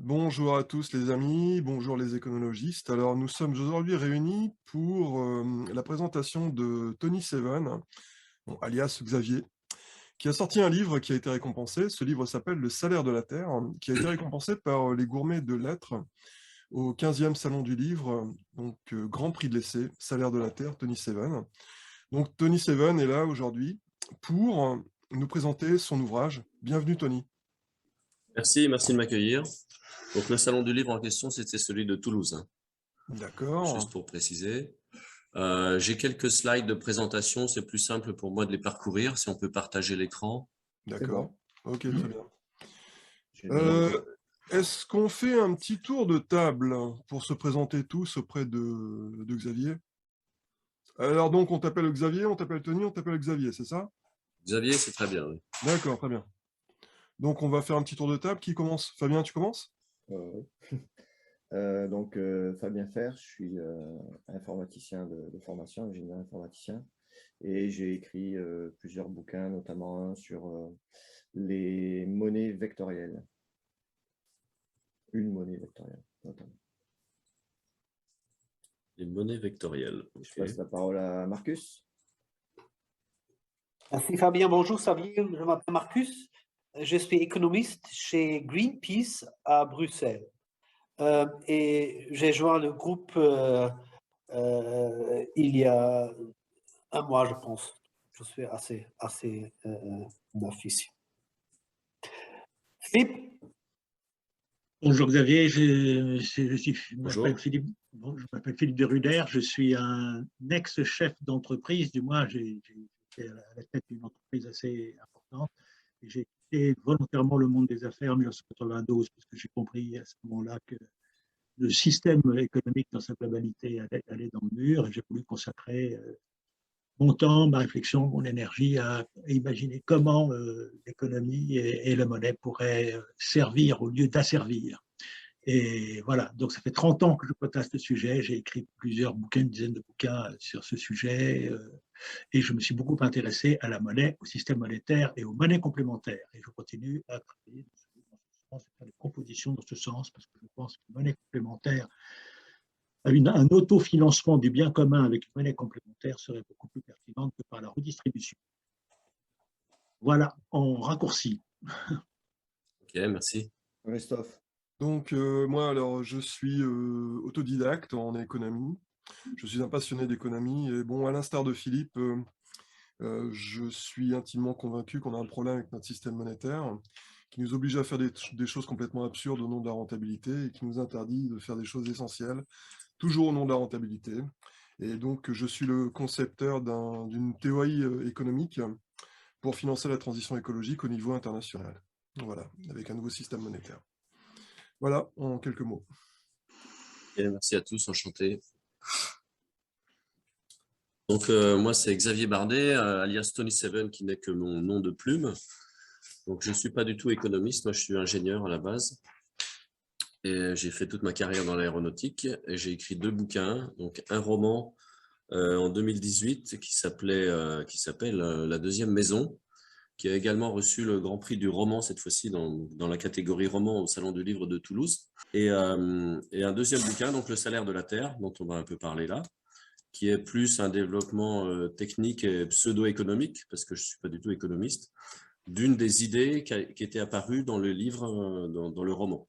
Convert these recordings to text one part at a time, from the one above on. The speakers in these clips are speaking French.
Bonjour à tous les amis, bonjour les éconologistes. Alors nous sommes aujourd'hui réunis pour la présentation de Tony Seven, bon, alias Xavier, qui a sorti un livre qui a été récompensé. Ce livre s'appelle Le salaire de la Terre, qui a été récompensé par les gourmets de lettres au 15e Salon du Livre, donc Grand Prix de l'essai, Salaire de la Terre, Tony Seven. Donc Tony Seven est là aujourd'hui pour nous présenter son ouvrage. Bienvenue Tony. Merci de m'accueillir. Donc, le salon du livre en question, c'était celui de Toulouse, hein, D'accord, juste pour préciser. J'ai quelques slides de présentation, c'est plus simple pour moi de les parcourir, si on peut partager l'écran. C'est d'accord. bon. Ok, très bien. Génial. Est-ce qu'on fait un petit tour de table pour se présenter tous auprès de Xavier? Alors donc, on t'appelle Xavier, on t'appelle Tony, on t'appelle Xavier, c'est ça? Xavier, c'est très bien. Oui. D'accord, très bien. Donc, on va faire un petit tour de table. Qui commence? Fabien, tu commences? Oui. Fabien Fer, je suis informaticien de formation, ingénieur informaticien, et j'ai écrit plusieurs bouquins, notamment un sur les monnaies vectorielles, une monnaie vectorielle, notamment. Les monnaies vectorielles. Je Ok. passe la parole à Marcus. Merci Fabien, bonjour Xavier, je m'appelle Marcus, je suis économiste chez Greenpeace à Bruxelles. Et j'ai joint le groupe il y a un mois, je pense. Je suis assez neuf ici. Philippe, Bonjour Xavier, je Bonjour. m'appelle Philippe, bon, je m'appelle Philippe de Ruder, je suis un ex-chef d'entreprise, du moins j'ai été à la tête d'une entreprise assez importante et j'ai quitté volontairement le monde des affaires en 1992 parce que j'ai compris à ce moment-là que le système économique dans sa globalité allait dans le mur et j'ai voulu consacrer mon temps, ma réflexion, mon énergie à imaginer comment l'économie et la monnaie pourraient servir au lieu d'asservir. Et voilà, donc ça fait 30 ans que je potasse le sujet, j'ai écrit plusieurs bouquins, une dizaine de bouquins sur ce sujet, et je me suis beaucoup intéressé à la monnaie, au système monétaire et aux monnaies complémentaires. Et je continue à travailler dans ce sens, à faire des propositions dans ce sens, parce que je pense qu'une monnaie complémentaire un autofinancement du bien commun avec une monnaie complémentaire serait beaucoup plus pertinente que par la redistribution. Voilà, en raccourci. Ok, merci. Christophe. Donc, moi, alors, je suis autodidacte en économie. Je suis un passionné d'économie. Et bon, à l'instar de Philippe, je suis intimement convaincu qu'on a un problème avec notre système monétaire qui nous oblige à faire des choses complètement absurdes au nom de la rentabilité et qui nous interdit de faire des choses essentielles, toujours au nom de la rentabilité. Et donc, je suis le concepteur d'une théorie économique pour financer la transition écologique au niveau international. Voilà, avec un nouveau système monétaire. Voilà, en quelques mots. Ok, merci à tous, enchanté. Donc, moi, c'est Xavier Bardet, alias Tony Seven, qui n'est que mon nom de plume. Donc, je ne suis pas du tout économiste, moi, je suis ingénieur à la base. Et j'ai fait toute ma carrière dans l'aéronautique et j'ai écrit 2 bouquins, donc un roman en 2018 qui s'appelle La deuxième maison, qui a également reçu le Grand Prix du roman cette fois-ci dans la catégorie roman au Salon du Livre de Toulouse. Et un deuxième bouquin, donc Le salaire de la Terre, dont on va un peu parler là, qui est plus un développement technique et pseudo-économique, parce que je ne suis pas du tout économiste, d'une des idées qui était apparue dans le livre, dans le roman.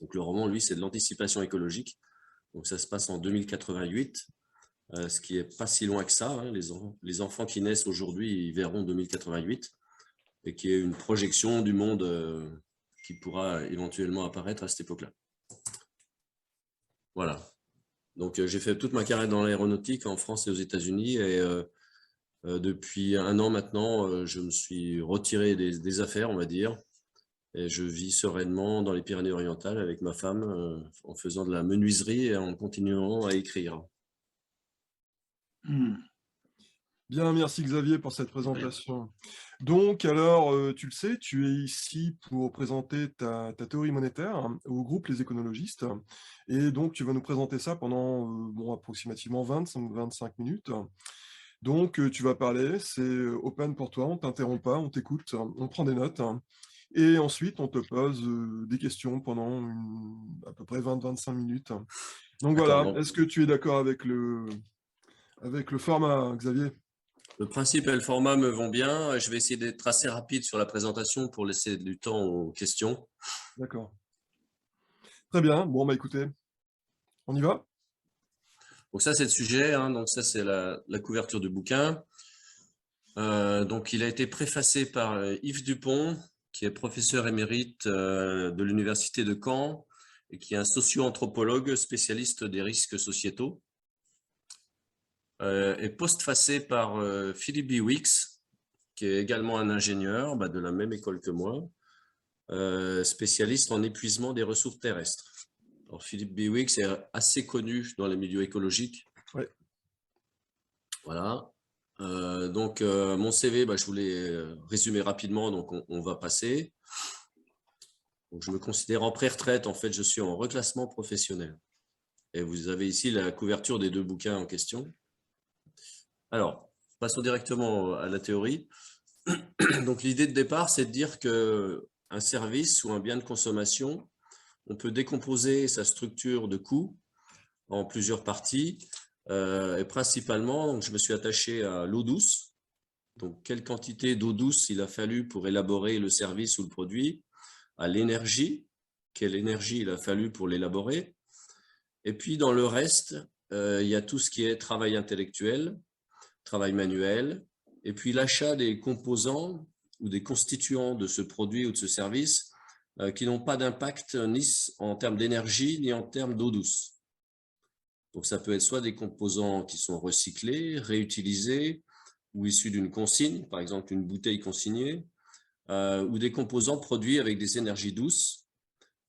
Donc le roman, lui, c'est de l'anticipation écologique. Donc ça se passe en 2088, ce qui est pas si loin que ça. Hein. Les enfants qui naissent aujourd'hui, ils verront 2088, et qui est une projection du monde qui pourra éventuellement apparaître à cette époque-là. Voilà. Donc j'ai fait toute ma carrière dans l'aéronautique en France et aux États-Unis, et depuis 1 an maintenant, je me suis retiré des affaires, on va dire, et je vis sereinement dans les Pyrénées-Orientales avec ma femme en faisant de la menuiserie et en continuant à écrire. Bien, merci Xavier pour cette présentation. Donc, alors, tu le sais, tu es ici pour présenter ta théorie monétaire au groupe Les Éconologistes. Et donc, tu vas nous présenter ça pendant bon, approximativement 25 minutes. Donc, tu vas parler, c'est open pour toi, on ne t'interrompt pas, on t'écoute, on prend des notes. Et ensuite, on te pose des questions pendant à peu près 20-25 minutes. Donc voilà, est-ce que tu es d'accord avec le format, Xavier? Le principe et le format me vont bien. Je vais essayer d'être assez rapide sur la présentation pour laisser du temps aux questions. D'accord. Très bien. Bon, bah écoutez, on y va? Donc ça, c'est le sujet. Hein. Donc ça, c'est la couverture du bouquin. Donc il a été préfacé par Yves Dupont, qui est professeur émérite de l'Université de Caen et qui est un socio-anthropologue spécialiste des risques sociétaux. Et postfacé par Philippe Biwix, qui est également un ingénieur de la même école que moi, spécialiste en épuisement des ressources terrestres. Alors, Philippe Biwix est assez connu dans les milieux écologiques. Ouais. Voilà. Donc, mon CV, je voulais résumer rapidement, donc on va passer. Donc, je me considère en pré-retraite, en fait, je suis en reclassement professionnel. Et vous avez ici la couverture des 2 bouquins en question. Alors, passons directement à la théorie. Donc, l'idée de départ, c'est de dire qu'un service ou un bien de consommation, on peut décomposer sa structure de coûts en plusieurs parties. Et principalement, donc, je me suis attaché à l'eau douce. Donc, quelle quantité d'eau douce il a fallu pour élaborer le service ou le produit, à l'énergie, quelle énergie il a fallu pour l'élaborer. Et puis, dans le reste, il y a tout ce qui est travail intellectuel, travail manuel, et puis l'achat des composants ou des constituants de ce produit ou de ce service qui n'ont pas d'impact ni en termes d'énergie, ni en termes d'eau douce. Donc, ça peut être soit des composants qui sont recyclés, réutilisés, ou issus d'une consigne, par exemple une bouteille consignée, ou des composants produits avec des énergies douces,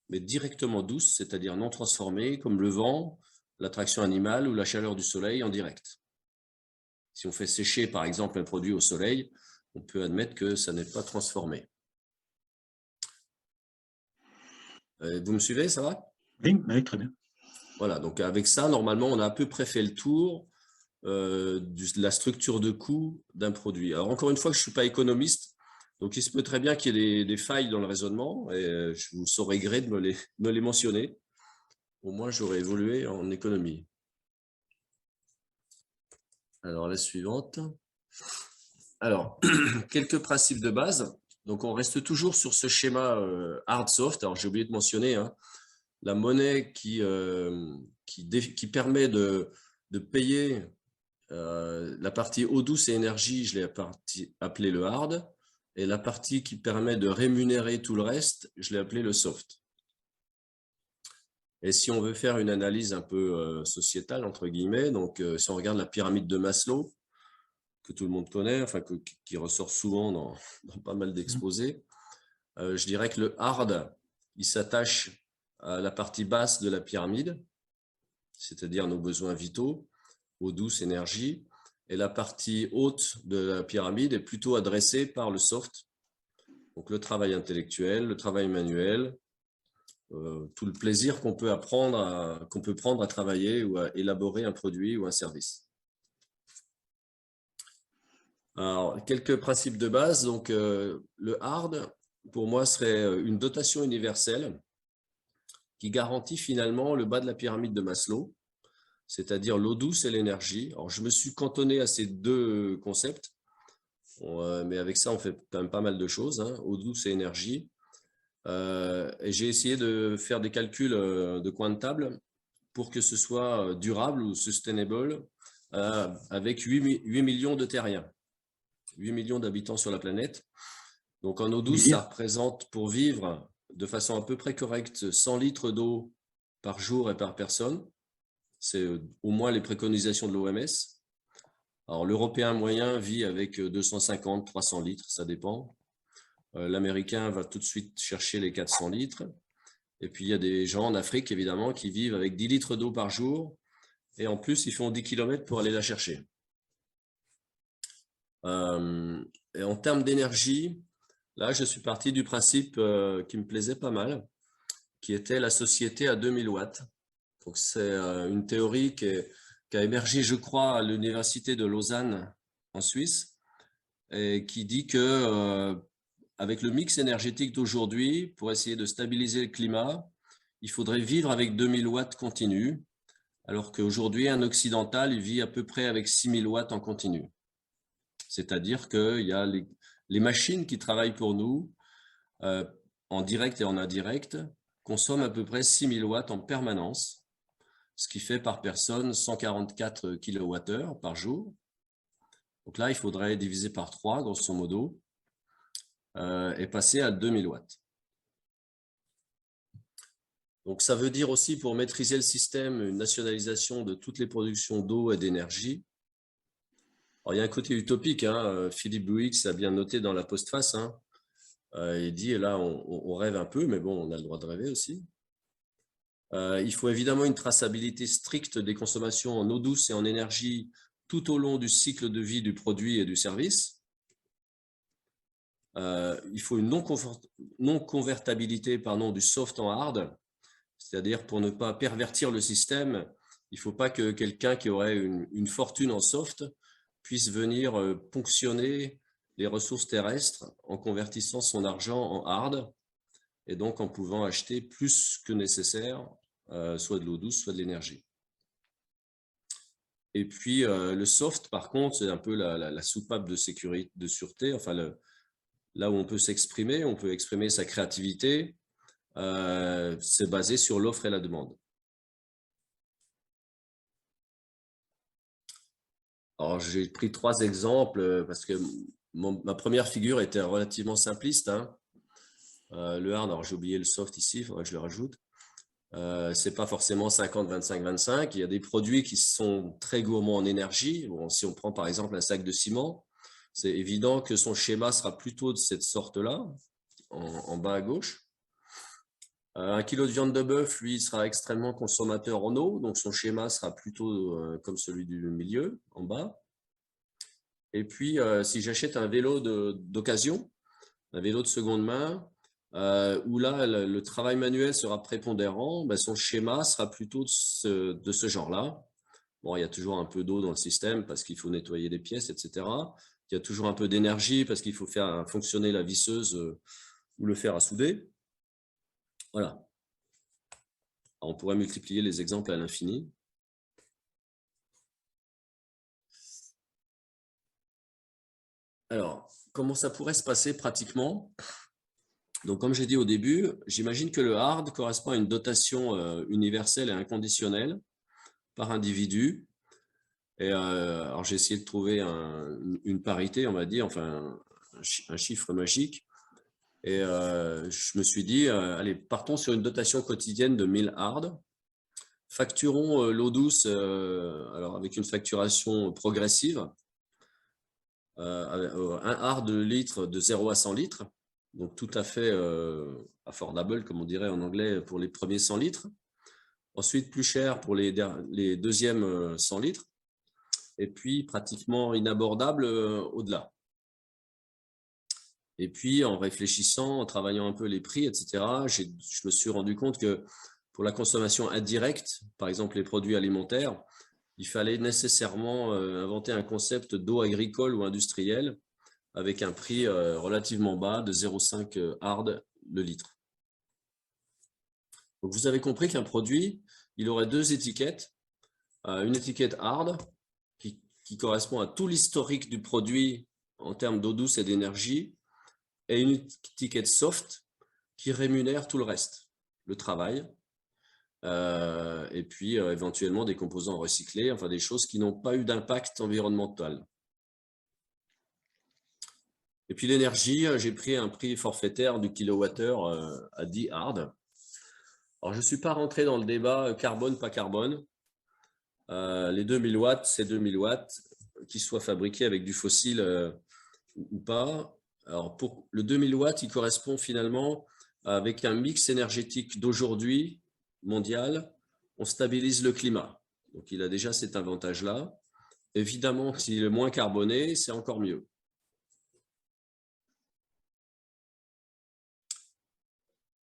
mais directement douces, c'est-à-dire non transformées, comme le vent, l'attraction animale ou la chaleur du soleil en direct. Si on fait sécher, par exemple, un produit au soleil, on peut admettre que ça n'est pas transformé. Vous me suivez, ça va? Oui, très bien. Voilà, donc avec ça, normalement, on a à peu près fait le tour de la structure de coût d'un produit. Alors, encore une fois, je ne suis pas économiste, donc il se peut très bien qu'il y ait des failles dans le raisonnement, et je vous saurai gré de me les mentionner. Au moins, j'aurais évolué en économie. Alors, la suivante. Alors, quelques principes de base. Donc, on reste toujours sur ce schéma hard-soft. Alors, j'ai oublié de mentionner, hein, la monnaie qui permet de payer la partie eau douce et énergie, je l'ai appelé le hard. Et la partie qui permet de rémunérer tout le reste, je l'ai appelé le soft. Et si on veut faire une analyse un peu sociétale, entre guillemets, donc si on regarde la pyramide de Maslow, que tout le monde connaît, enfin qui ressort souvent dans pas mal d'exposés, je dirais que le hard, il s'attache à la partie basse de la pyramide, c'est-à-dire nos besoins vitaux, eau douce, énergie, et la partie haute de la pyramide est plutôt adressée par le soft, donc le travail intellectuel, le travail manuel, tout le plaisir qu'on peut prendre à travailler ou à élaborer un produit ou un service. Alors, quelques principes de base. Donc, le hard, pour moi, serait une dotation universelle qui garantit finalement le bas de la pyramide de Maslow, c'est-à-dire l'eau douce et l'énergie. Alors, je me suis cantonné à ces 2 concepts, mais avec ça, on fait quand même pas mal de choses, hein, eau douce et énergie. Et j'ai essayé de faire des calculs de coin de table pour que ce soit durable ou sustainable avec 8 millions de terriens, 8 millions d'habitants sur la planète. Donc en eau douce, ça représente pour vivre de façon à peu près correcte 100 litres d'eau par jour et par personne. C'est au moins les préconisations de l'OMS. Alors l'Européen moyen vit avec 250-300 litres, ça dépend. L'Américain va tout de suite chercher les 400 litres. Et puis, il y a des gens en Afrique, évidemment, qui vivent avec 10 litres d'eau par jour. Et en plus, ils font 10 km pour aller la chercher. Et en termes d'énergie, là, je suis parti du principe qui me plaisait pas mal, qui était la société à 2000 watts. Donc, c'est une théorie qui a émergé, je crois, à l'université de Lausanne, en Suisse, et qui dit que avec le mix énergétique d'aujourd'hui, pour essayer de stabiliser le climat, il faudrait vivre avec 2000 watts continu, alors qu'aujourd'hui, un occidental, il vit à peu près avec 6000 watts en continu. C'est-à-dire qu'il y a les machines qui travaillent pour nous, en direct et en indirect, consomment à peu près 6000 watts en permanence, ce qui fait par personne 144 kWh par jour. Donc là, il faudrait diviser par 3, grosso modo, et passer à 2000 watts. Donc ça veut dire aussi, pour maîtriser le système, une nationalisation de toutes les productions d'eau et d'énergie. Alors, il y a un côté utopique, hein, Philippe Bouix a bien noté dans la postface, hein, il dit, et là on rêve un peu, mais bon, on a le droit de rêver aussi. Il faut évidemment une traçabilité stricte des consommations en eau douce et en énergie tout au long du cycle de vie du produit et du service. Il faut une non-convertibilité du soft en hard, c'est-à-dire pour ne pas pervertir le système, il ne faut pas que quelqu'un qui aurait une fortune en soft puisse venir ponctionner les ressources terrestres en convertissant son argent en hard et donc en pouvant acheter plus que nécessaire, soit de l'eau douce, soit de l'énergie. Et puis le soft, par contre, c'est un peu la soupape de sécurité, de sûreté, enfin là où on peut s'exprimer, on peut exprimer sa créativité, c'est basé sur l'offre et la demande. Alors, j'ai pris 3 exemples parce que ma première figure était relativement simpliste, hein. Le hard, alors j'ai oublié le soft ici, il faudrait que je le rajoute. C'est pas forcément 50, 25, 25. Il y a des produits qui sont très gourmands en énergie. Bon, si on prend par exemple un sac de ciment, c'est évident que son schéma sera plutôt de cette sorte-là, en bas à gauche. Un kilo de viande de bœuf, lui, sera extrêmement consommateur en eau, donc son schéma sera plutôt comme celui du milieu, en bas. Et puis, si j'achète un vélo d'occasion, un vélo de seconde main, où là, le travail manuel sera prépondérant, ben, son schéma sera plutôt de ce genre-là. Bon, il y a toujours un peu d'eau dans le système parce qu'il faut nettoyer les pièces, etc. Il y a toujours un peu d'énergie parce qu'il faut faire fonctionner la visseuse ou le fer à souder. Voilà. On pourrait multiplier les exemples à l'infini. Alors, comment ça pourrait se passer pratiquement? Donc, comme j'ai dit au début, j'imagine que le hard correspond à une dotation universelle et inconditionnelle par individu. Et alors, j'ai essayé de trouver une parité, on va dire, enfin, un chiffre magique. Et je me suis dit, allez, partons sur une dotation quotidienne de 1000 hard. Facturons l'eau douce alors avec une facturation progressive. Un hard de litre de 0 à 100 litres. Donc tout à fait affordable, comme on dirait en anglais, pour les premiers 100 litres. Ensuite, plus cher pour les deuxièmes 100 litres. Et puis, pratiquement inabordable au-delà. Et puis, en réfléchissant, en travaillant un peu les prix, etc., je me suis rendu compte que pour la consommation indirecte, par exemple les produits alimentaires, il fallait nécessairement inventer un concept d'eau agricole ou industrielle avec un prix relativement bas de 0,5 hard le litre. Donc, vous avez compris qu'un produit, il aurait 2 étiquettes. Une étiquette hard qui correspond à tout l'historique du produit en termes d'eau douce et d'énergie, et une étiquette soft qui rémunère tout le reste, le travail, et puis éventuellement des composants recyclés, enfin des choses qui n'ont pas eu d'impact environnemental. Et puis l'énergie, j'ai pris un prix forfaitaire du kilowattheure à 10 hard. Alors je ne suis pas rentré dans le débat carbone, pas carbone. Les 2000 watts, c'est 2000 watts, qu'ils soient fabriqués avec du fossile ou pas. Alors pour le 2000 watts, il correspond finalement avec un mix énergétique d'aujourd'hui mondial, on stabilise le climat. Donc il a déjà cet avantage-là. Évidemment, s'il est moins carboné, c'est encore mieux.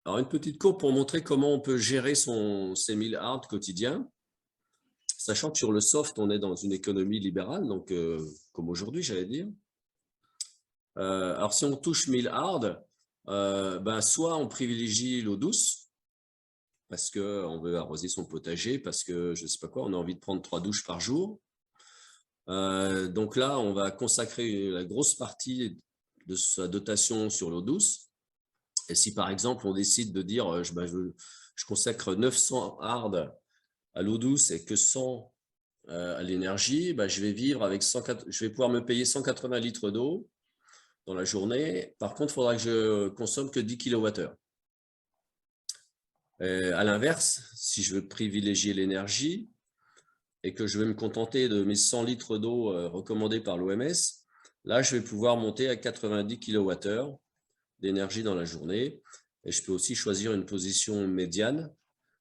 Alors une petite courbe pour montrer comment on peut gérer ses 1000 hard quotidiens. Sachant que sur le soft, on est dans une économie libérale, donc comme aujourd'hui, j'allais dire. Alors, si on touche 1000 hard, ben, soit on privilégie l'eau douce, parce qu'on veut arroser son potager, parce que je ne sais pas quoi, on a envie de prendre 3 douches par jour. Donc là, on va consacrer la grosse partie de sa dotation sur l'eau douce. Et si par exemple, on décide de dire je consacre 900 hard à l'eau douce et que 100 à l'énergie, ben, je vais pouvoir me payer 180 litres d'eau dans la journée. Par contre, il faudra que je consomme que 10 kWh. À l'inverse, si je veux privilégier l'énergie et que je vais me contenter de mes 100 litres d'eau recommandés par l'OMS, là, je vais pouvoir monter à 90 kWh d'énergie dans la journée. Et je peux aussi choisir une position médiane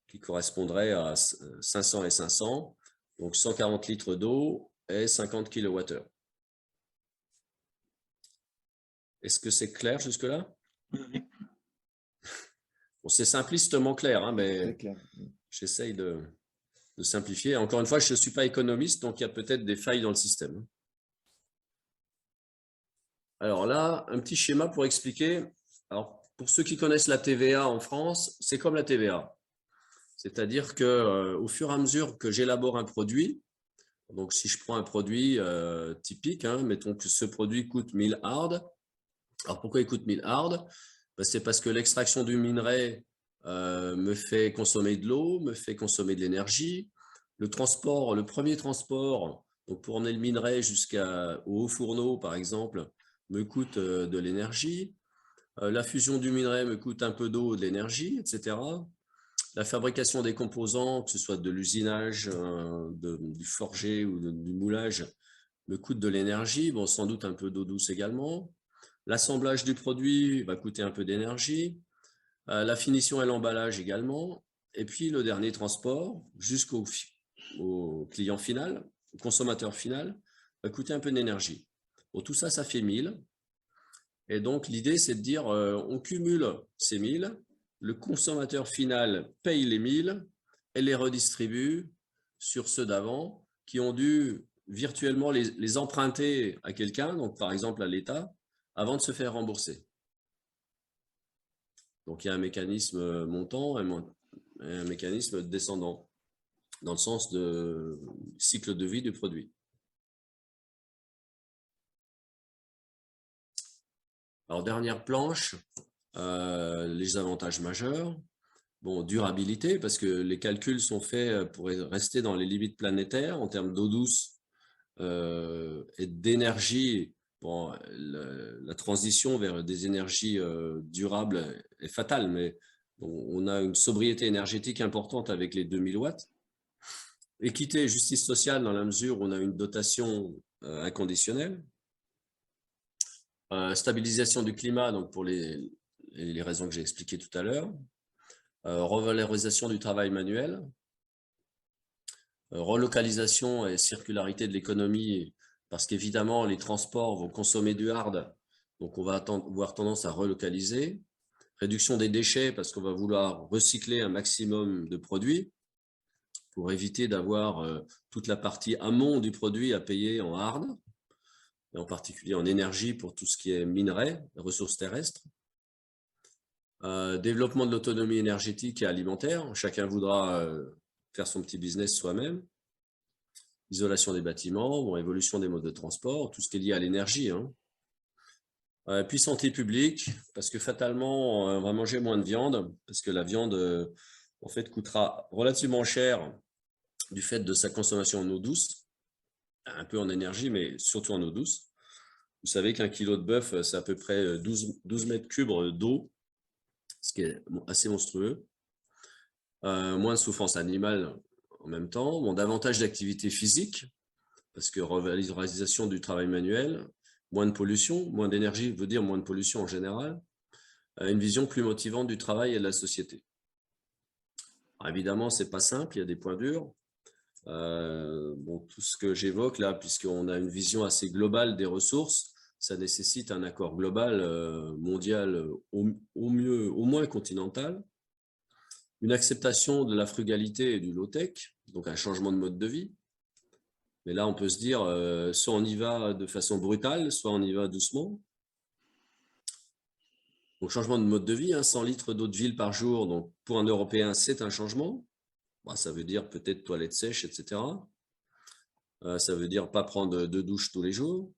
qui correspondrait à 500 et 500, donc 140 litres d'eau et 50 kWh. Est-ce que c'est clair jusque-là? Bon, c'est simplistement clair, hein, mais j'essaye de simplifier. Encore une fois, je ne suis pas économiste, donc il y a peut-être des failles dans le système. Alors là, un petit schéma pour expliquer. Alors, pour ceux qui connaissent la TVA en France, c'est comme la TVA. C'est-à-dire qu'au fur et à mesure que j'élabore un produit, donc si je prends un produit typique, hein, mettons que ce produit coûte 1000 hard. Alors pourquoi il coûte 1000 hard? Ben, c'est parce que l'extraction du minerai me fait consommer de l'eau, me fait consommer de l'énergie. Le transport, le premier transport, donc pour emmener le minerai jusqu'au haut fourneau par exemple, me coûte de l'énergie. La fusion du minerai me coûte un peu d'eau, de l'énergie, etc. La fabrication des composants, que ce soit de l'usinage, du forgé ou du moulage, me coûte de l'énergie, bon, sans doute un peu d'eau douce également. L'assemblage du produit va coûter un peu d'énergie. La finition et l'emballage également. Et puis le dernier transport jusqu'au client final, au consommateur final, va coûter un peu d'énergie. Bon, tout ça, ça fait 1000. Et donc l'idée, c'est de dire, on cumule ces 1000, le consommateur final paye les 1000 et les redistribue sur ceux d'avant qui ont dû virtuellement les emprunter à quelqu'un, donc par exemple à l'État, avant de se faire rembourser. Donc il y a un mécanisme montant et un mécanisme descendant, dans le sens de cycle de vie du produit. Alors, dernière planche, les avantages majeurs. Bon, durabilité, parce que les calculs sont faits pour rester dans les limites planétaires en termes d'eau douce et d'énergie. Bon, la transition vers des énergies durables est fatale, mais bon, on a une sobriété énergétique importante avec les 2000 watts. Équité et justice sociale dans la mesure où on a une dotation inconditionnelle. Stabilisation du climat, donc pour les raisons que j'ai expliquées tout à l'heure. Revalorisation du travail manuel. Relocalisation et circularité de l'économie, parce qu'évidemment, les transports vont consommer du hard, donc on va avoir tendance à relocaliser. Réduction des déchets, parce qu'on va vouloir recycler un maximum de produits pour éviter d'avoir toute la partie amont du produit à payer en hard, et en particulier en énergie pour tout ce qui est minerai, ressources terrestres. Développement de l'autonomie énergétique et alimentaire. Chacun voudra faire son petit business soi-même. Isolation des bâtiments, bon, évolution des modes de transport, tout ce qui est lié à l'énergie. Hein. Puis santé publique, parce que fatalement, on va manger moins de viande, parce que la viande, en fait, coûtera relativement cher du fait de sa consommation en eau douce, un peu en énergie, mais surtout en eau douce. Vous savez qu'un kilo de bœuf, c'est à peu près 12 mètres cubes d'eau, ce qui est assez monstrueux. Moins de souffrance animale en même temps. Bon, davantage d'activité physique, parce que revalorisation du travail manuel, moins de pollution, moins d'énergie veut dire moins de pollution en général. Une vision plus motivante du travail et de la société. Alors, évidemment, ce n'est pas simple, il y a des points durs. Bon, tout ce que j'évoque là, puisqu'on a une vision assez globale des ressources, ça nécessite un accord global mondial, au moins continental, une acceptation de la frugalité et du low-tech, donc un changement de mode de vie. Mais là, on peut se dire, soit on y va de façon brutale, soit on y va doucement. Donc, changement de mode de vie, 100 litres d'eau de ville par jour. Donc, pour un Européen, c'est un changement. Bah, ça veut dire peut-être toilettes sèches, etc. Ça veut dire pas prendre 2 douches tous les jours.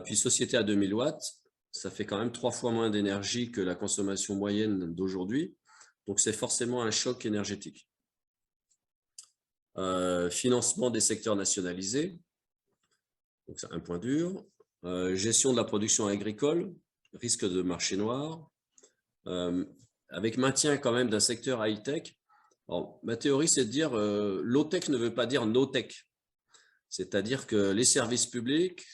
Puis, société à 2000 watts, ça fait quand même 3 fois moins d'énergie que la consommation moyenne d'aujourd'hui. Donc, c'est forcément un choc énergétique. Financement des secteurs nationalisés. Donc, c'est un point dur. Gestion de la production agricole, risque de marché noir, avec maintien quand même d'un secteur high-tech. Ma théorie, c'est de dire low-tech ne veut pas dire no-tech. C'est-à-dire que les services publics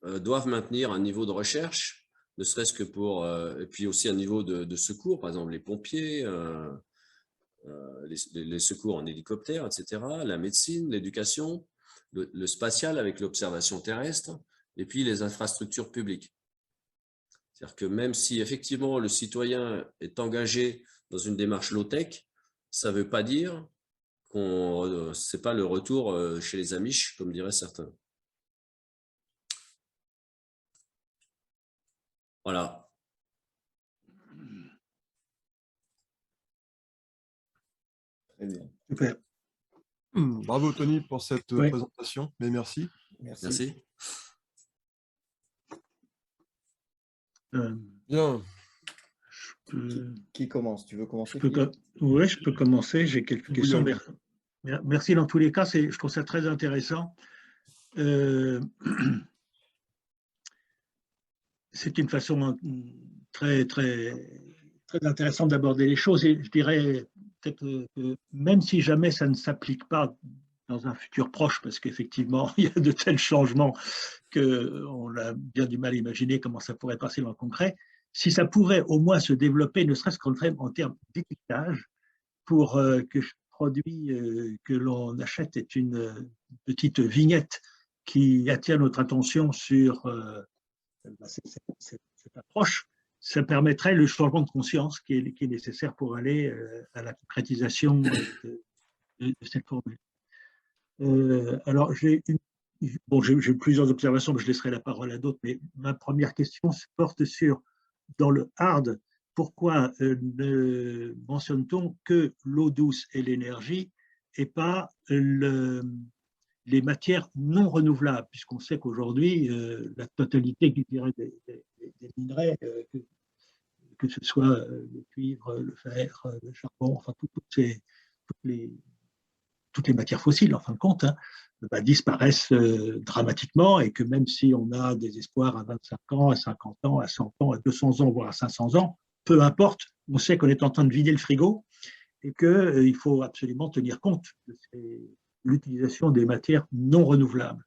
doivent maintenir un niveau de recherche, ne serait-ce que pour… et puis aussi un niveau de secours, par exemple les pompiers, les secours en hélicoptère, etc., la médecine, l'éducation, le spatial avec l'observation terrestre, et puis les infrastructures publiques. C'est-à-dire que même si effectivement le citoyen est engagé dans une démarche low-tech, ça ne veut pas dire que ce n'est pas le retour chez les Amish, comme diraient certains. Voilà. Très bien. Super. Bravo Tony pour cette présentation, mais merci. Merci. Bien. Qui commence? Tu veux commencer? Oui, je peux commencer. J'ai quelques questions. Yann. Merci dans tous les cas. Je trouve ça très intéressant. C'est une façon très, très, très intéressante d'aborder les choses. Et je dirais peut-être que même si jamais ça ne s'applique pas dans un futur proche, parce qu'effectivement, il y a de tels changements qu'on a bien du mal à imaginer comment ça pourrait passer dans le concret, si ça pourrait au moins se développer, ne serait-ce qu'en termes d'étiquetage, pour que le produit que l'on achète est une petite vignette qui attire notre attention sur cette approche, ça permettrait le changement de conscience qui est nécessaire pour aller à la concrétisation de cette formule. Alors, j'ai plusieurs observations, mais je laisserai la parole à d'autres. Mais ma première question se porte sur, dans le hard, pourquoi ne mentionne-t-on que l'eau douce et l'énergie et pas les matières non renouvelables, puisqu'on sait qu'aujourd'hui, la totalité des minerais, que ce soit le cuivre, le fer, le charbon, enfin toutes les matières fossiles, en fin de compte, disparaissent dramatiquement, et que même si on a des espoirs à 25 ans, à 50 ans, à 100 ans, à 200 ans, voire à 500 ans, peu importe, on sait qu'on est en train de vider le frigo et qu'il faut absolument tenir compte de l'utilisation des matières non renouvelables.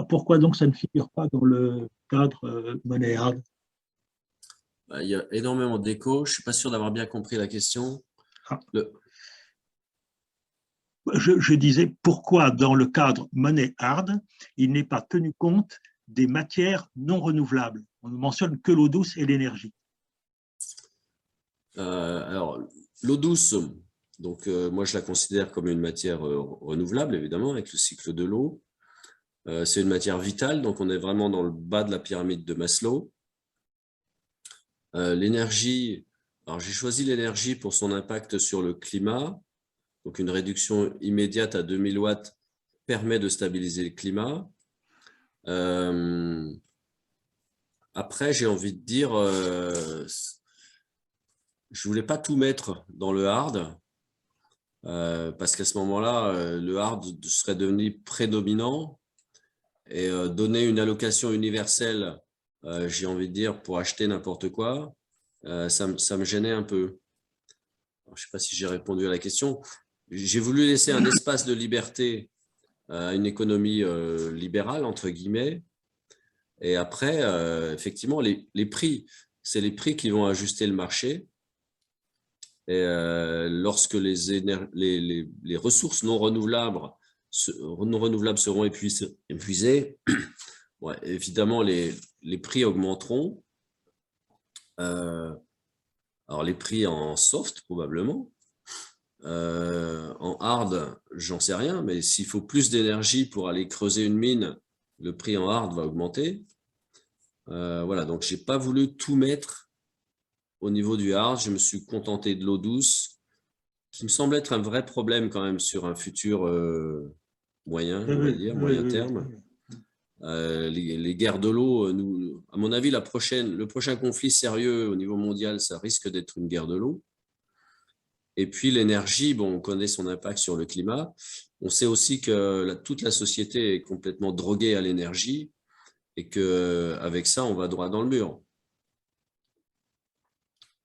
Pourquoi donc ça ne figure pas dans le cadre monnaie hard? Il y a énormément d'échos. Je ne suis pas sûr d'avoir bien compris la question. Je disais pourquoi dans le cadre monnaie hard, il n'est pas tenu compte des matières non renouvelables. On ne mentionne que l'eau douce et l'énergie. Alors, l'eau douce, donc moi je la considère comme une matière renouvelable, évidemment, avec le cycle de l'eau. C'est une matière vitale, donc on est vraiment dans le bas de la pyramide de Maslow. L'énergie, alors j'ai choisi l'énergie pour son impact sur le climat. Donc une réduction immédiate à 2000 watts permet de stabiliser le climat. Après, j'ai envie de dire, je ne voulais pas tout mettre dans le hard, parce qu'à ce moment-là, le hard serait devenu prédominant et donner une allocation universelle, j'ai envie de dire, pour acheter n'importe quoi, ça me gênait un peu. Alors, je ne sais pas si j'ai répondu à la question. J'ai voulu laisser un espace de liberté à une économie libérale, entre guillemets. Et après, effectivement, les prix, c'est les prix qui vont ajuster le marché. Et lorsque les ressources non renouvelables seront épuisées, ouais, évidemment, les prix augmenteront. Alors, les prix en soft, probablement. En hard, j'en sais rien, mais s'il faut plus d'énergie pour aller creuser une mine, le prix en hard va augmenter. Voilà, donc je n'ai pas voulu tout mettre au niveau du hard, je me suis contenté de l'eau douce, qui me semble être un vrai problème quand même sur un futur moyen, on va dire, moyen terme. Les guerres de l'eau, à mon avis, le prochain conflit sérieux au niveau mondial, ça risque d'être une guerre de l'eau. Et puis l'énergie, bon, on connaît son impact sur le climat. On sait aussi que toute la société est complètement droguée à l'énergie et qu'avec ça, on va droit dans le mur.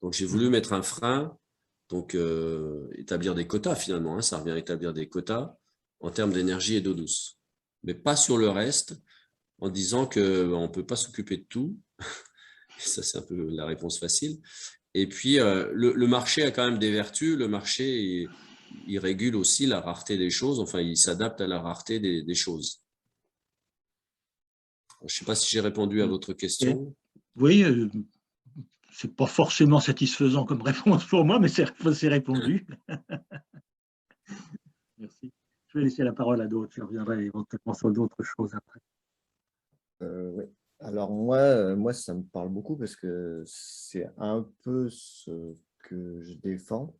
Donc j'ai voulu mettre un frein, donc établir des quotas finalement, hein, ça revient à établir des quotas en termes d'énergie et d'eau douce. Mais pas sur le reste, en disant qu'on ne peut pas s'occuper de tout. Ça, c'est un peu la réponse facile. Et puis, le marché a quand même des vertus. Le marché, il régule aussi la rareté des choses. Enfin, il s'adapte à la rareté des choses. Je ne sais pas si j'ai répondu à votre question. Oui, c'est pas forcément satisfaisant comme réponse pour moi, mais c'est répondu. Merci. Je vais laisser la parole à d'autres. Je reviendrai éventuellement sur d'autres choses après. Oui. Alors moi, ça me parle beaucoup parce que c'est un peu ce que je défends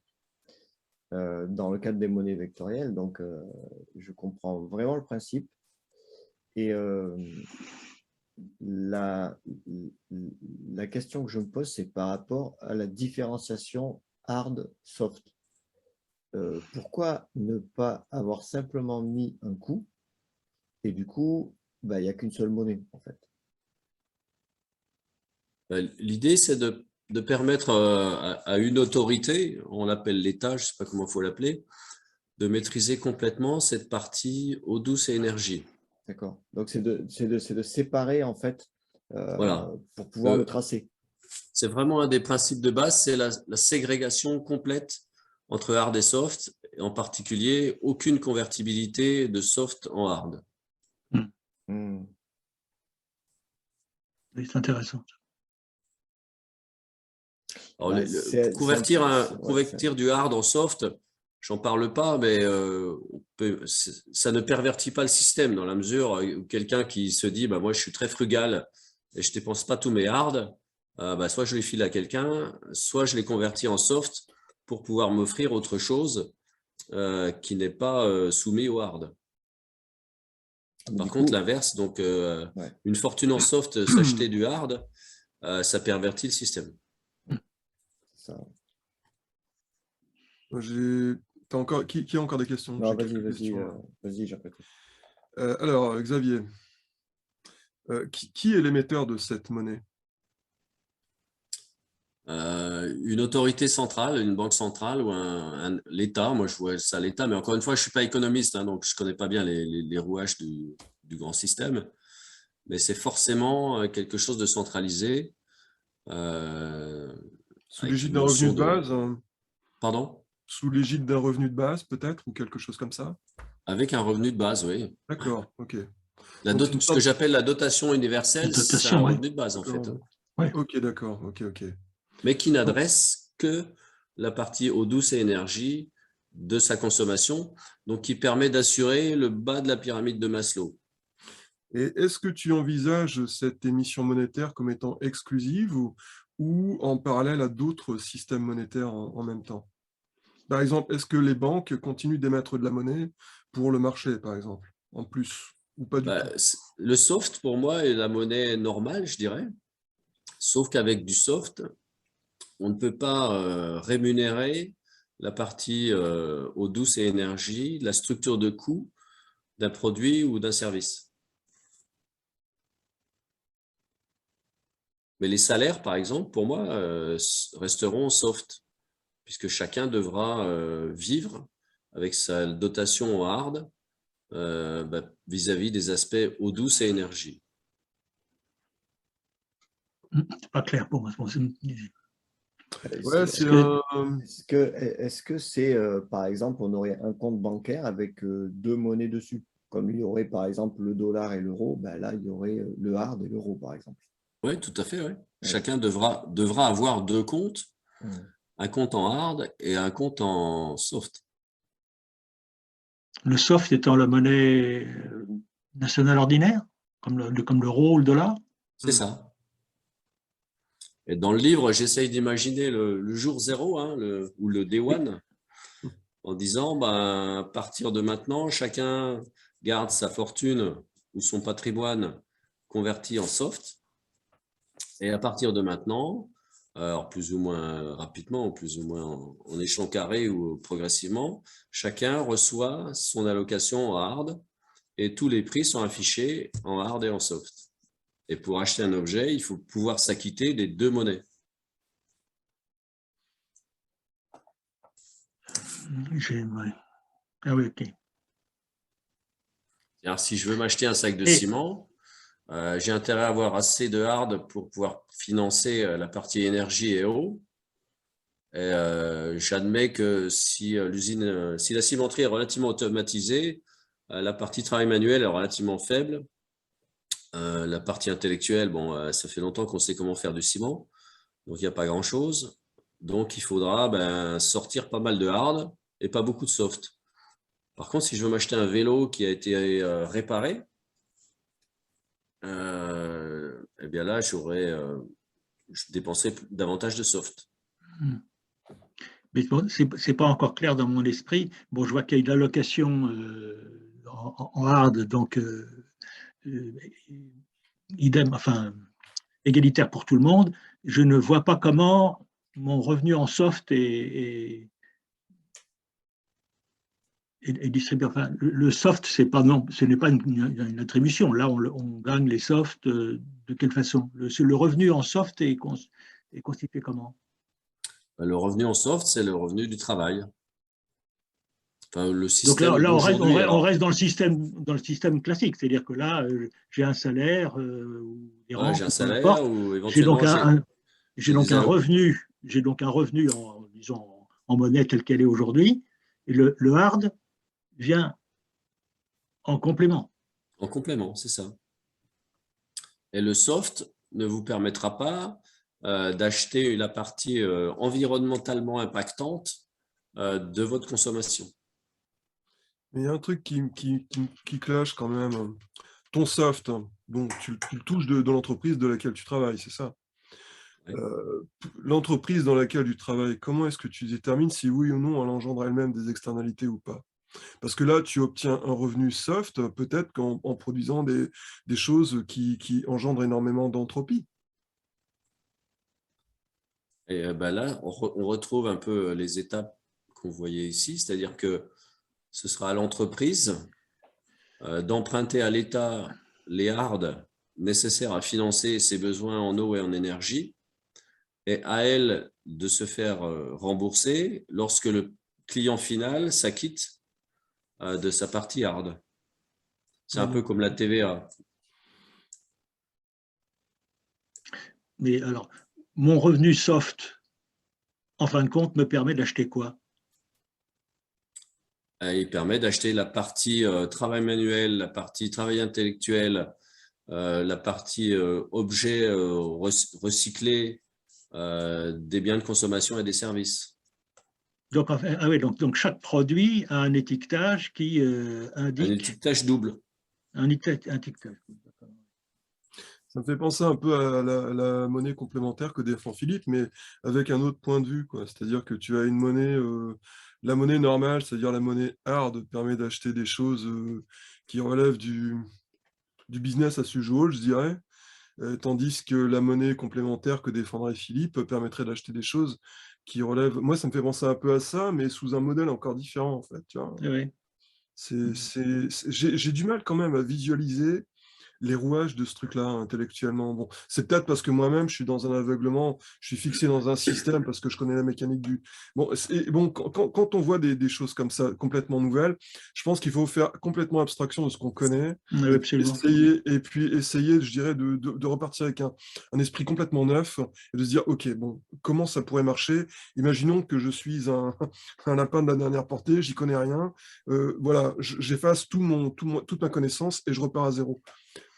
dans le cadre des monnaies vectorielles. Donc, je comprends vraiment le principe. Et la question que je me pose, c'est par rapport à la différenciation hard-soft. Pourquoi ne pas avoir simplement mis un coût et du coup, il n'y a qu'une seule monnaie en fait? L'idée, c'est de permettre à une autorité, on l'appelle l'État, je ne sais pas comment il faut l'appeler, de maîtriser complètement cette partie eau douce et énergie. D'accord. Donc, c'est de séparer en fait Voilà. pour pouvoir le tracer. C'est vraiment un des principes de base, c'est la ségrégation complète entre hard et soft, et en particulier aucune convertibilité de soft en hard. Hmm. Oui, c'est intéressant. Alors, convertir du hard en soft, j'en parle pas, mais ça ne pervertit pas le système dans la mesure où quelqu'un qui se dit moi je suis très frugal et je ne dépense pas tous mes hard, soit je les file à quelqu'un, soit je les convertis en soft pour pouvoir m'offrir autre chose qui n'est pas soumis au hard. Par contre, l'inverse, donc une fortune en soft, s'acheter du hard, ça pervertit le système. Ça. Qui a encore des questions? Non, vas-y, j'appelle. Alors, Xavier, qui est l'émetteur de cette monnaie? Une autorité centrale, une banque centrale ou l'État. Moi, je vois ça l'État, mais encore une fois, je ne suis pas économiste, hein, donc je ne connais pas bien les rouages du grand système. Mais c'est forcément quelque chose de centralisé. Sous l'égide d'un revenu de base? Pardon? Sous l'égide d'un revenu de base, peut-être, ou quelque chose comme ça? Avec un revenu de base, oui. D'accord, ok. Ce que j'appelle la dotation universelle, c'est un revenu de base, en fait. Ouais. Ok, d'accord, ok. Mais qui n'adresse que la partie eau douce et énergie de sa consommation, donc qui permet d'assurer le bas de la pyramide de Maslow. Et est-ce que tu envisages cette émission monétaire comme étant exclusive ou en parallèle à d'autres systèmes monétaires en même temps? Par exemple, est-ce que les banques continuent d'émettre de la monnaie pour le marché, par exemple, en plus, ou pas du tout? Le soft, pour moi, est la monnaie normale, je dirais. Sauf qu'avec du soft, on ne peut pas rémunérer la partie eau douce et énergie, la structure de coût d'un produit ou d'un service. Mais les salaires, par exemple, pour moi, resteront soft, puisque chacun devra vivre avec sa dotation en hard vis-à-vis des aspects eau douce et énergie. C'est pas clair pour moi. Est-ce que c'est, par exemple, on aurait un compte bancaire avec deux monnaies dessus? Comme il y aurait, par exemple, le dollar et l'euro, là, il y aurait le hard et l'euro, par exemple. Oui, tout à fait. Ouais. Chacun devra avoir deux comptes, un compte en hard et un compte en soft. Le soft étant la monnaie nationale ordinaire, comme l'euro ou le dollar? C'est ça. Et dans le livre, j'essaye d'imaginer le jour zéro, hein, ou le day one, en disant, ben, à partir de maintenant, chacun garde sa fortune ou son patrimoine converti en soft. Et à partir de maintenant, alors plus ou moins rapidement, plus ou moins en échelon carré ou progressivement, chacun reçoit son allocation en hard et tous les prix sont affichés en hard et en soft. Et pour acheter un objet, il faut pouvoir s'acquitter des deux monnaies. Ouais. Ah oui, ok. Alors, si je veux m'acheter un sac de ciment, j'ai intérêt à avoir assez de hard pour pouvoir financer la partie énergie et eau. J'admets que si si la cimenterie est relativement automatisée, la partie travail manuel est relativement faible. La partie intellectuelle, bon, ça fait longtemps qu'on sait comment faire du ciment, donc il n'y a pas grand-chose. Donc il faudra sortir pas mal de hard et pas beaucoup de soft. Par contre, si je veux m'acheter un vélo qui a été réparé, eh bien là, je dépenserais davantage de soft. Mais bon, c'est pas encore clair dans mon esprit. Bon, je vois qu'il y a une allocation en hard, donc idem, enfin égalitaire pour tout le monde. Je ne vois pas comment mon revenu en soft est distribué. Enfin, le soft, ce n'est pas une attribution. Là, on gagne les softs de quelle façon? Le revenu en soft est constitué comment? Le revenu en soft, c'est le revenu du travail. Enfin, le Donc système là on d'aujourd'hui. reste dans le système classique, c'est-à-dire que là, j'ai un salaire ou des Ouais, rentes, j'ai un peu salaire importe. ou J'ai éventuellement donc un revenu, disons, en monnaie telle qu'elle est aujourd'hui, et le hard vient en complément. en complément, c'est ça. Et le soft ne vous permettra pas d'acheter la partie environnementalement impactante de votre consommation. Mais il y a un truc qui clash quand même. Ton soft, bon, tu le touches de l'entreprise de laquelle tu travailles, c'est ça? Ouais. L'entreprise dans laquelle tu travailles, comment est-ce que tu détermines si oui ou non elle engendre elle-même des externalités ou pas? Parce que là, tu obtiens un revenu soft, peut-être qu'en produisant des choses qui engendrent énormément d'entropie. Et là, on retrouve un peu les étapes qu'on voyait ici, c'est-à-dire que ce sera à l'entreprise d'emprunter à l'État les hards nécessaires à financer ses besoins en eau et en énergie, et à elle de se faire rembourser lorsque le client final s'acquitte de sa partie hard. C'est un peu comme la TVA. Mais alors, mon revenu soft, en fin de compte, me permet d'acheter quoi? Il permet d'acheter la partie travail manuel, la partie travail intellectuel, la partie objets recyclés, des biens de consommation et des services. Donc, donc chaque produit a un étiquetage qui Un indique étiquetage double. un étiquetage. Ça me fait penser un peu à la monnaie complémentaire que défend Philippe, mais avec un autre point de vue, quoi. C'est-à-dire que tu as une monnaie, la monnaie normale, c'est-à-dire la monnaie hard, permet d'acheter des choses qui relèvent du business as usual, je dirais. Tandis que la monnaie complémentaire que défendrait Philippe permettrait d'acheter des choses qui relèvent. Moi, ça me fait penser un peu à ça, mais sous un modèle encore différent, en fait. Tu vois. Oui. J'ai du mal quand même à visualiser les rouages de ce truc-là intellectuellement. Bon, c'est peut-être parce que moi-même, je suis dans un aveuglement, je suis fixé dans un système parce que je connais la mécanique du. Bon, quand on voit des choses comme ça complètement nouvelles, je pense qu'il faut faire complètement abstraction de ce qu'on connaît Oui, absolument. et puis essayer, je dirais, de repartir avec un esprit complètement neuf et de se dire, OK, bon, comment ça pourrait marcher? Imaginons que je suis un lapin de la dernière portée, j'y connais rien. Voilà, j'efface toute ma connaissance et je repars à zéro.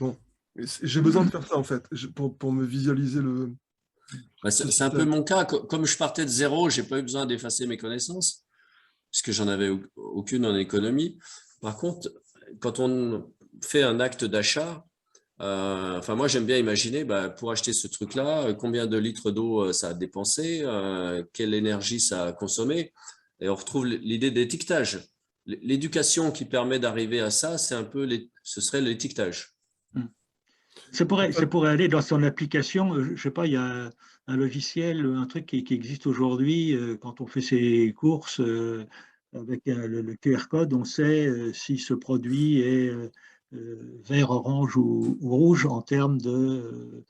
Bon, j'ai besoin de faire ça en fait, pour me visualiser le. C'est un peu mon cas. Comme je partais de zéro, je n'ai pas eu besoin d'effacer mes connaissances, puisque j'en avais aucune en économie. Par contre, quand on fait un acte d'achat, Enfin, moi, j'aime bien imaginer, pour acheter ce truc-là, combien de litres d'eau ça a dépensé, quelle énergie ça a consommé. Et on retrouve l'idée d'étiquetage. L'éducation qui permet d'arriver à ça, ce serait l'étiquetage. Ça pourrait aller dans son application. Je ne sais pas, il y a un logiciel, un truc qui existe aujourd'hui. Quand on fait ses courses avec le QR code, on sait si ce produit est vert, orange ou rouge en termes de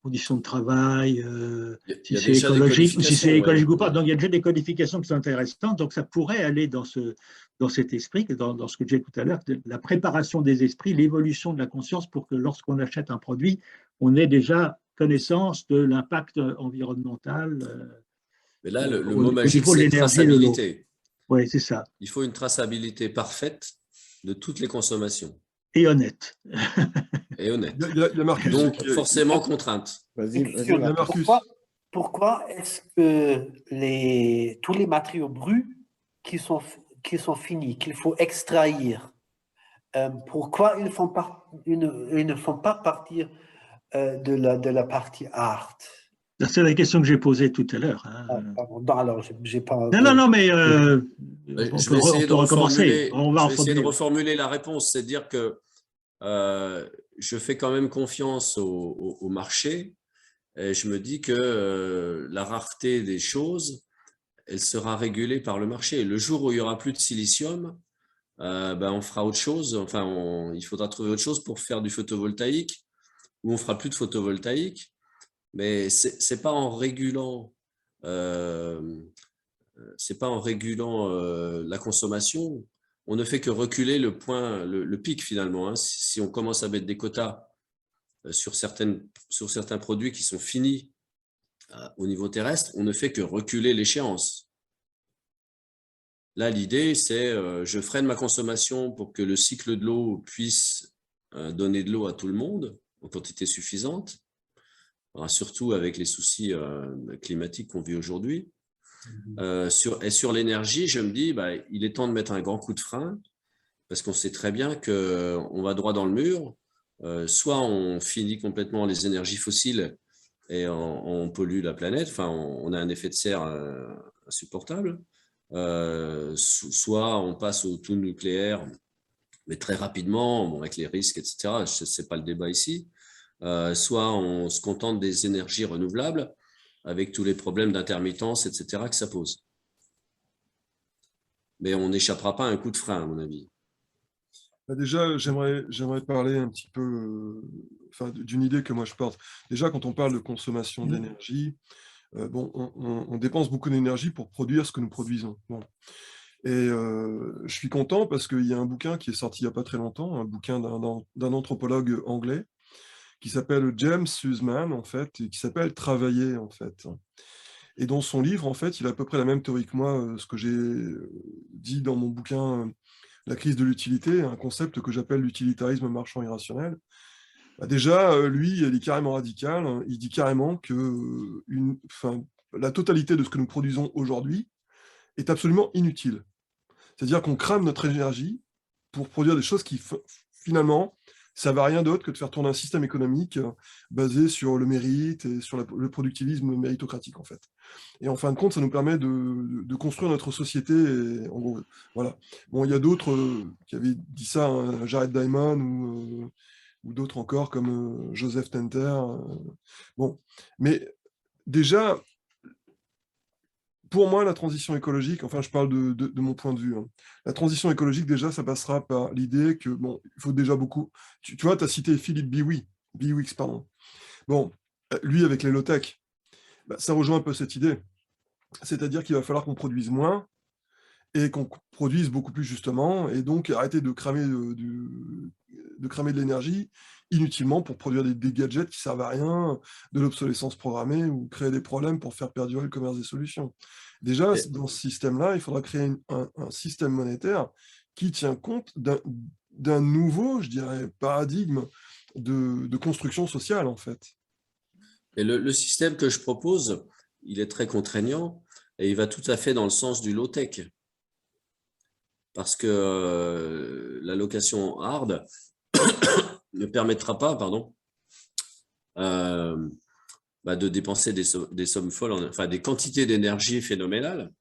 conditions de travail, Il si y a c'est déjà des écologique ou si c'est codifications, ouais. écologique ou pas. Donc, il y a déjà des codifications qui sont intéressantes. Donc, ça pourrait aller dans cet esprit, dans ce que j'ai dit tout à l'heure, la préparation des esprits, l'évolution de la conscience pour que lorsqu'on achète un produit, on ait déjà connaissance de l'impact environnemental Mais là, le au mot magique, niveau de c'est l'énergie et de l'eau. traçabilité. Oui, c'est ça. Il faut une traçabilité parfaite de toutes les consommations Et honnête. et honnête. Il y a Marcus Donc, forcément contrainte. Vas-y, Il y a Marc. Marcus. Pourquoi est-ce que tous les matériaux bruts qui sont finis, qu'il faut extraire, pourquoi ils ne font pas partir de la partie art? C'est la question que j'ai posée tout à l'heure. Non, alors, j'ai pas. Non, mais Je vais essayer de recommencer. On va reformuler la réponse. C'est dire que je fais quand même confiance au marché. Et je me dis que la rareté des choses, elle sera régulée par le marché. Le jour où il n'y aura plus de silicium, on fera autre chose. Enfin, il faudra trouver autre chose pour faire du photovoltaïque, ou on fera plus de photovoltaïque. Mais c'est pas en régulant, la consommation, on ne fait que reculer le pic finalement. Hein. Si on commence à mettre des quotas sur certains produits qui sont finis au niveau terrestre, on ne fait que reculer l'échéance. Là, l'idée, c'est je freine ma consommation pour que le cycle de l'eau puisse donner de l'eau à tout le monde en quantité suffisante, surtout avec les soucis climatiques qu'on vit aujourd'hui. Sur l'énergie, je me dis, il est temps de mettre un grand coup de frein parce qu'on sait très bien qu'on va droit dans le mur. Soit on finit complètement les énergies fossiles et on pollue la planète, enfin, on a un effet de serre insupportable. Soit on passe au tout nucléaire, mais très rapidement, avec les risques, etc. Ce n'est pas le débat ici. Soit on se contente des énergies renouvelables avec tous les problèmes d'intermittence, etc. que ça pose. Mais on n'échappera pas à un coup de frein, à mon avis. Déjà, j'aimerais parler un petit peu d'une idée que moi je porte. Déjà, quand on parle de consommation d'énergie, on dépense beaucoup d'énergie pour produire ce que nous produisons. Bon. Et je suis content parce qu'il y a un bouquin qui est sorti il n'y a pas très longtemps, un bouquin d'un anthropologue anglais qui s'appelle James Sussman, en fait, et qui s'appelle « Travailler », en fait. Et dans son livre, en fait, il a à peu près la même théorie que moi, ce que j'ai dit dans mon bouquin « La crise de l'utilité », un concept que j'appelle l'utilitarisme marchand irrationnel. Déjà, lui, il est carrément radical, hein. Il dit carrément que la totalité de ce que nous produisons aujourd'hui est absolument inutile. C'est-à-dire qu'on crame notre énergie pour produire des choses qui, finalement, ça ne va rien d'autre que de faire tourner un système économique basé sur le mérite et sur le productivisme méritocratique, en fait. Et en fin de compte, ça nous permet de construire notre société. Et, en gros, voilà. Bon, il y a d'autres qui avaient dit ça, hein, Jared Diamond ou d'autres encore, comme Joseph Tenter. Bon, mais déjà, pour moi, la transition écologique, enfin, je parle de mon point de vue, hein. La transition écologique, déjà, ça passera par l'idée que, bon, il faut déjà beaucoup... Tu vois, tu as cité Philippe Biwix, pardon. Bon, lui, avec les low-tech, ça rejoint un peu cette idée. C'est-à-dire qu'il va falloir qu'on produise moins et qu'on produise beaucoup plus justement, et donc arrêter de cramer de l'énergie inutilement pour produire des gadgets qui servent à rien, de l'obsolescence programmée ou créer des problèmes pour faire perdurer le commerce des solutions. Déjà, dans ce système-là, il faudra créer un système monétaire qui tient compte d'un nouveau, je dirais, paradigme de construction sociale, en fait. Et le système que je propose, il est très contraignant et il va tout à fait dans le sens du low-tech. Parce que la location hard, ne permettra pas, pardon, de dépenser des sommes folles, enfin des quantités d'énergie phénoménales.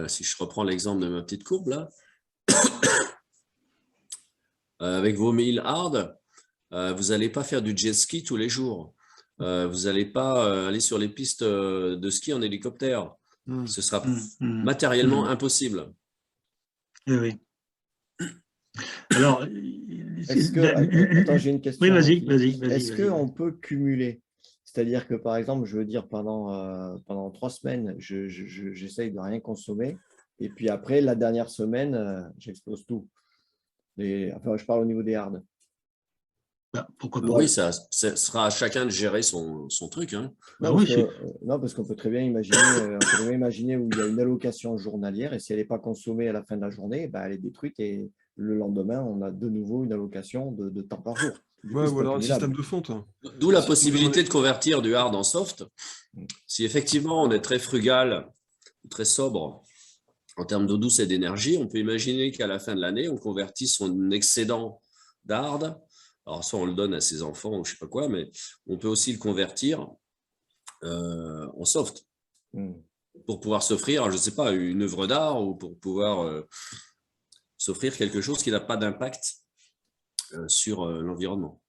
Si je reprends l'exemple de ma petite courbe là, avec vos 1000 hard, vous n'allez pas faire du jet ski tous les jours. Vous n'allez pas aller sur les pistes de ski en hélicoptère. Ce sera matériellement impossible. Oui. Alors, attends, j'ai une question. Oui, vas-y. Est-ce qu'on peut cumuler? C'est-à-dire que, par exemple, je veux dire, pendant 3 semaines, j'essaye de rien consommer. Et puis après, la dernière semaine, j'explose tout. Enfin, je parle au niveau des hards. Pourquoi pas? Oui, ça sera à chacun de gérer son truc. Hein. Non, parce qu'on peut très bien imaginer, où il y a une allocation journalière et si elle n'est pas consommée à la fin de la journée, elle est détruite et le lendemain, on a de nouveau une allocation de temps par jour. Ouais, voilà, un système de fonte. D'où la possibilité de convertir du hard en soft. Si effectivement on est très frugal, très sobre en termes d'eau douce et d'énergie, on peut imaginer qu'à la fin de l'année, on convertit son excédent d'hard. Alors, soit on le donne à ses enfants ou je ne sais pas quoi, mais on peut aussi le convertir en soft pour pouvoir s'offrir, je ne sais pas, une œuvre d'art ou pour pouvoir s'offrir quelque chose qui n'a pas d'impact sur l'environnement.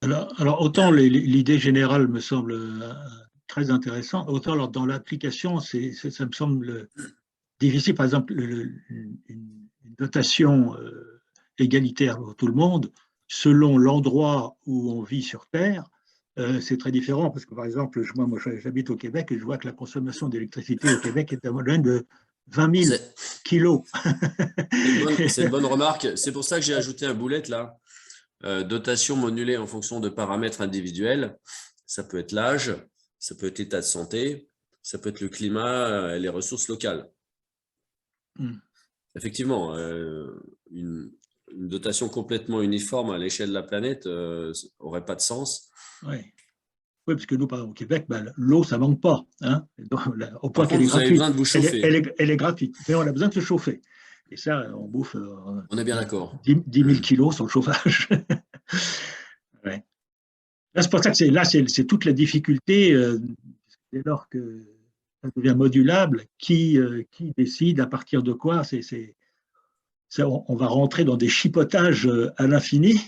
Alors, autant l'idée générale me semble très intéressante, autant alors, dans l'application, ça me semble difficile. Par exemple, une dotation égalitaire pour tout le monde, selon l'endroit où on vit sur Terre, c'est très différent. Parce que, par exemple, moi j'habite au Québec et je vois que la consommation d'électricité au Québec est à moyenne de 20 000 kilos. C'est une bonne remarque. C'est pour ça que j'ai ajouté un bullet là. Dotation modulée en fonction de paramètres individuels. Ça peut être l'âge, ça peut être l'état de santé, ça peut être le climat et les ressources locales. Effectivement, une dotation complètement uniforme à l'échelle de la planète n'aurait pas de sens. Oui, parce que nous, par exemple, au Québec, l'eau, ça ne manque pas. Hein, au point qu'elle est gratuite. Vous avez besoin de vous chauffer. Elle est gratuite, mais on a besoin de se chauffer. Et ça, on bouffe on est bien d'accord. 10 000 kilos sur le chauffage. Ouais. Là, c'est pour ça que c'est toute la difficulté, dès lors que ça devient modulable, qui décide à partir de quoi. On va rentrer dans des chipotages à l'infini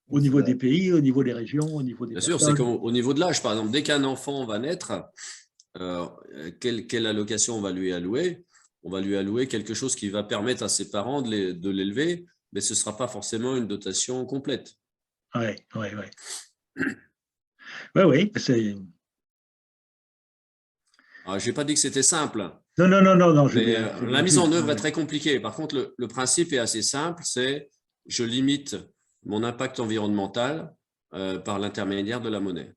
au niveau des pays, au niveau des régions, au niveau des personnes. Bien sûr, c'est comme au niveau de l'âge. Par exemple, dès qu'un enfant va naître, quelle allocation on va lui allouer? On va lui allouer quelque chose qui va permettre à ses parents de l'élever, mais ce ne sera pas forcément une dotation complète. Oui. Je n'ai pas dit que c'était simple. Non. La mise en œuvre est très compliquée. Par contre, le principe est assez simple, c'est je limite mon impact environnemental par l'intermédiaire de la monnaie.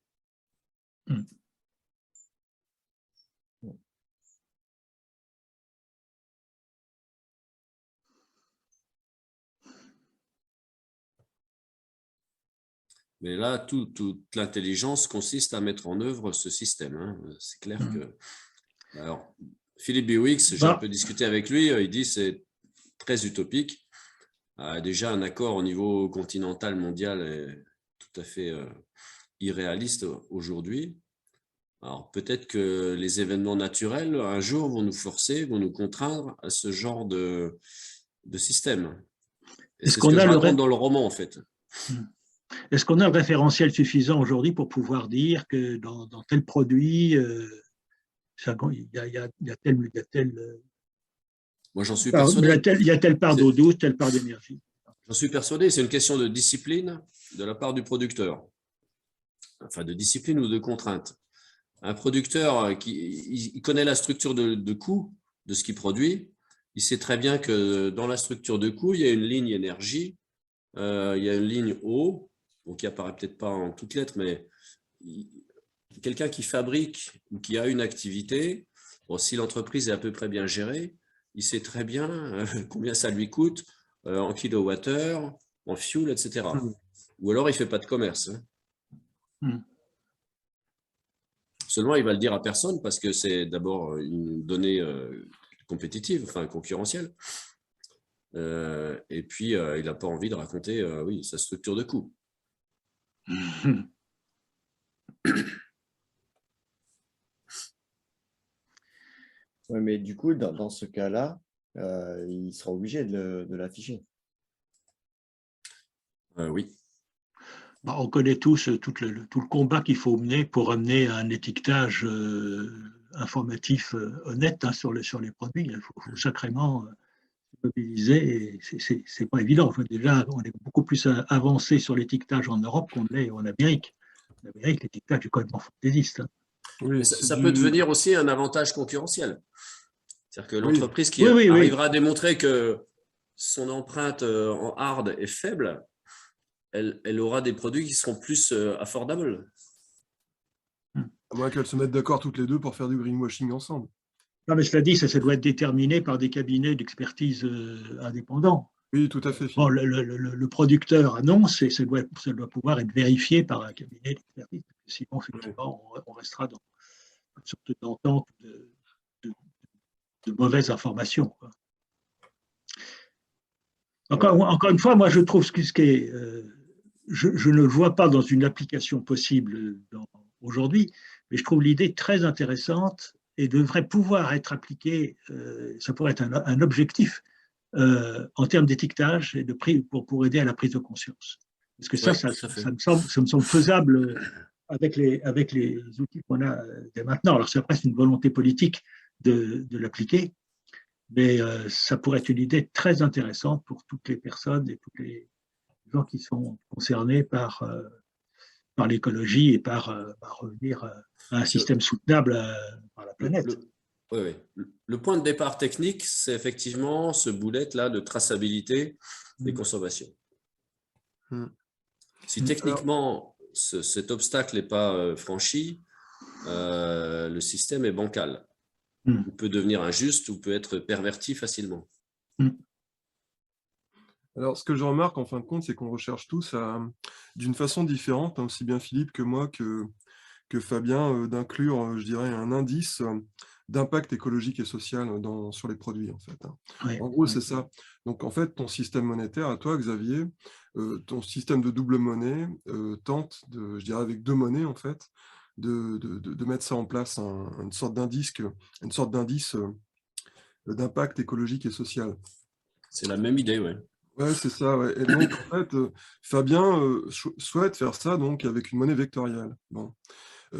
Mais là, toute l'intelligence consiste à mettre en œuvre ce système. Hein. C'est clair que... Alors, Philippe Biwix, j'ai un peu discuté avec lui, il dit que c'est très utopique. Déjà, un accord au niveau continental mondial est tout à fait irréaliste aujourd'hui. Alors, peut-être que les événements naturels, un jour, vont nous forcer, vont nous contraindre à ce genre de système. C'est ce que je raconte dans le roman, en fait. Est-ce qu'on a le référentiel suffisant aujourd'hui pour pouvoir dire que dans tel produit, il y a tel... Moi, j'en suis persuadé. Il y a telle part d'eau douce, telle part d'énergie. J'en suis persuadé, c'est une question de discipline de la part du producteur. Enfin, de discipline ou de contrainte. Un producteur il connaît la structure de coût de ce qu'il produit. Il sait très bien que dans la structure de coût, il y a une ligne énergie, il y a une ligne eau, qui apparaît peut-être pas en toutes lettres, mais quelqu'un qui fabrique ou qui a une activité, si l'entreprise est à peu près bien gérée, il sait très bien combien ça lui coûte en kilowattheure, en fuel, etc. Ou alors il ne fait pas de commerce. Seulement, il va le dire à personne parce que c'est d'abord une donnée compétitive, enfin concurrentielle. Et puis, il n'a pas envie de raconter oui, sa structure de coût. Ouais, mais du coup, dans ce cas-là, il sera obligé de l'afficher. Oui. Bah, on connaît tous tout le combat qu'il faut mener pour amener à un étiquetage informatif honnête hein, sur les produits. Il faut sacrément mobiliser. C'est pas évident. Enfin, déjà, on est beaucoup plus avancé sur l'étiquetage en Europe qu'on l'est en Amérique. En Amérique, l'étiquetage est complètement fantaisiste. Hein. Oui, Mais c'est ça peut du... devenir aussi un avantage concurrentiel. C'est-à-dire que Oui, l'entreprise qui Oui, oui, oui. arrivera à démontrer que son empreinte en hard est faible, elle aura des produits qui seront plus affordables. à moins qu'elles se mettent d'accord toutes les deux pour faire du greenwashing ensemble. Non, mais cela dit, ça doit être déterminé par des cabinets d'expertise indépendants. Oui, tout à fait, Bon, Philippe. le producteur annonce et ça doit pouvoir être vérifié par un cabinet d'expertise. Sinon, Oui. effectivement, on restera dans une sorte d'entente de, de mauvaises informations. Quoi. Encore une fois, moi, je trouve ce qui est. Je ne le vois pas dans une application possible aujourd'hui, mais je trouve l'idée très intéressante et devrait pouvoir être appliquée. Ça pourrait être un objectif en termes d'étiquetage et de prix pour aider à la prise de conscience. Parce que Oui, tout à fait. ça me semble faisable avec les outils qu'on a dès maintenant. Alors, c'est après une volonté politique de l'appliquer, mais ça pourrait être une idée très intéressante pour toutes les personnes et tous les gens qui sont concernés par l'écologie et par revenir à un système soutenable par la Le, planète. le- oui, oui. Le point de départ technique, c'est effectivement ce boulette-là de traçabilité des consommations. Hmm. Si Alors, techniquement cet obstacle n'est pas franchi, le système est bancal. Mm. Il peut devenir injuste ou peut être perverti facilement. Mm. alors, ce que je remarque en fin de compte, c'est qu'on recherche tous d'une façon différente, hein, aussi bien Philippe que moi que Fabien, d'inclure, je dirais, un indice d'impact écologique et social sur les produits, en fait. Hein. Ouais, En gros, ouais. c'est ça. Donc, en fait, ton système monétaire, à toi, Xavier, ton système de double monnaie tente, je dirais avec deux monnaies, en fait, de mettre ça en place, une sorte d'indice d'impact écologique et social. C'est la même idée, oui. Ouais, c'est ça. Ouais. Et donc, en fait, Fabien souhaite faire ça donc avec une monnaie vectorielle. Bon.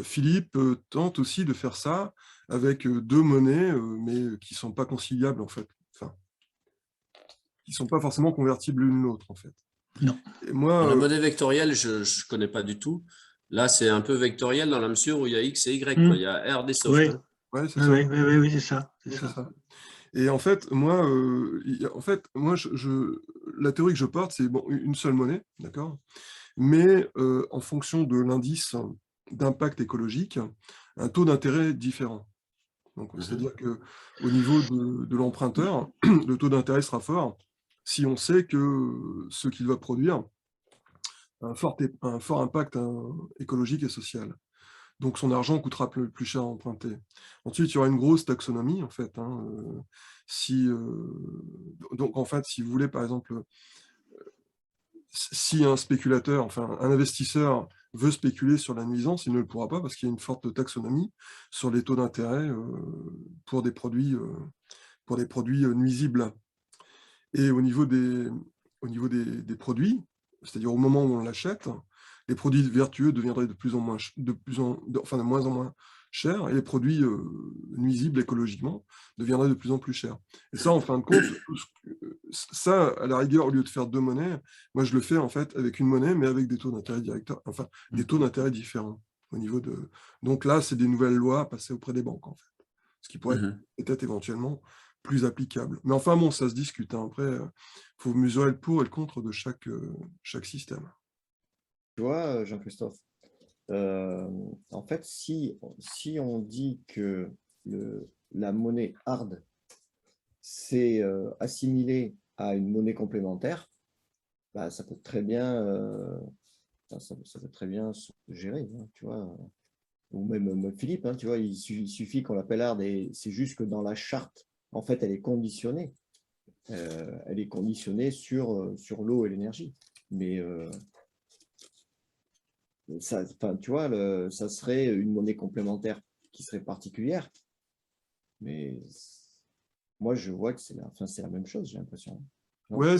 Philippe tente aussi de faire ça avec deux monnaies, mais qui ne sont pas conciliables, en fait. Enfin, qui ne sont pas forcément convertibles l'une l'autre, en fait. Non. Et moi, La monnaie vectorielle, je ne connais pas du tout. Là, c'est un peu vectoriel dans la mesure où il y a X et Y. Quoi. Il y a R des soft. Oui, Hein. ouais, c'est oui, ça. oui, oui, c'est ça. C'est Ouais, c'est ça. ça. Et en fait, moi, la théorie que je porte, c'est bon, une seule monnaie, d'accord? Mais en fonction de l'indice d'impact écologique, un taux d'intérêt différent. Donc, c'est-à-dire qu'au niveau de l'emprunteur, le taux d'intérêt sera fort si on sait que ce qu'il va produire a un fort impact écologique et social. Donc, son argent coûtera plus cher à emprunter. Ensuite, il y aura une grosse taxonomie, en fait. Hein, donc, en fait, si vous voulez, par exemple, si un spéculateur, enfin un investisseur veut spéculer sur la nuisance, il ne le pourra pas parce qu'il y a une forte taxonomie sur les taux d'intérêt pour des produits, nuisibles. Et au niveau des produits, c'est-à-dire au moment où on l'achète, les produits vertueux deviendraient de moins en moins chers et les produits nuisibles écologiquement deviendraient de plus en plus chers. Et ça, en fin de compte, ça, à la rigueur, au lieu de faire deux monnaies, moi je le fais en fait avec une monnaie, mais avec des taux d'intérêt des taux d'intérêt différents au niveau de. Donc là, c'est des nouvelles lois à passer auprès des banques, en fait. Ce qui pourrait être peut-être éventuellement plus applicable. Mais enfin, bon, ça se discute. Hein. Après, il faut mesurer le pour et le contre de chaque système. Tu vois, Jean-Christophe, en fait, si on dit que la monnaie hard, c'est assimilé à une monnaie complémentaire, bah, ça peut très bien, ça peut très bien se gérer, hein, tu vois. Ou même Philippe, hein, tu vois, il suffit qu'on l'appelle hard et c'est juste que dans la charte, en fait, elle est conditionnée. elle est conditionnée sur l'eau et l'énergie. Mais ça, tu vois, ça serait une monnaie complémentaire qui serait particulière. Mais moi, je vois que c'est la même chose, j'ai l'impression. Non. Ouais,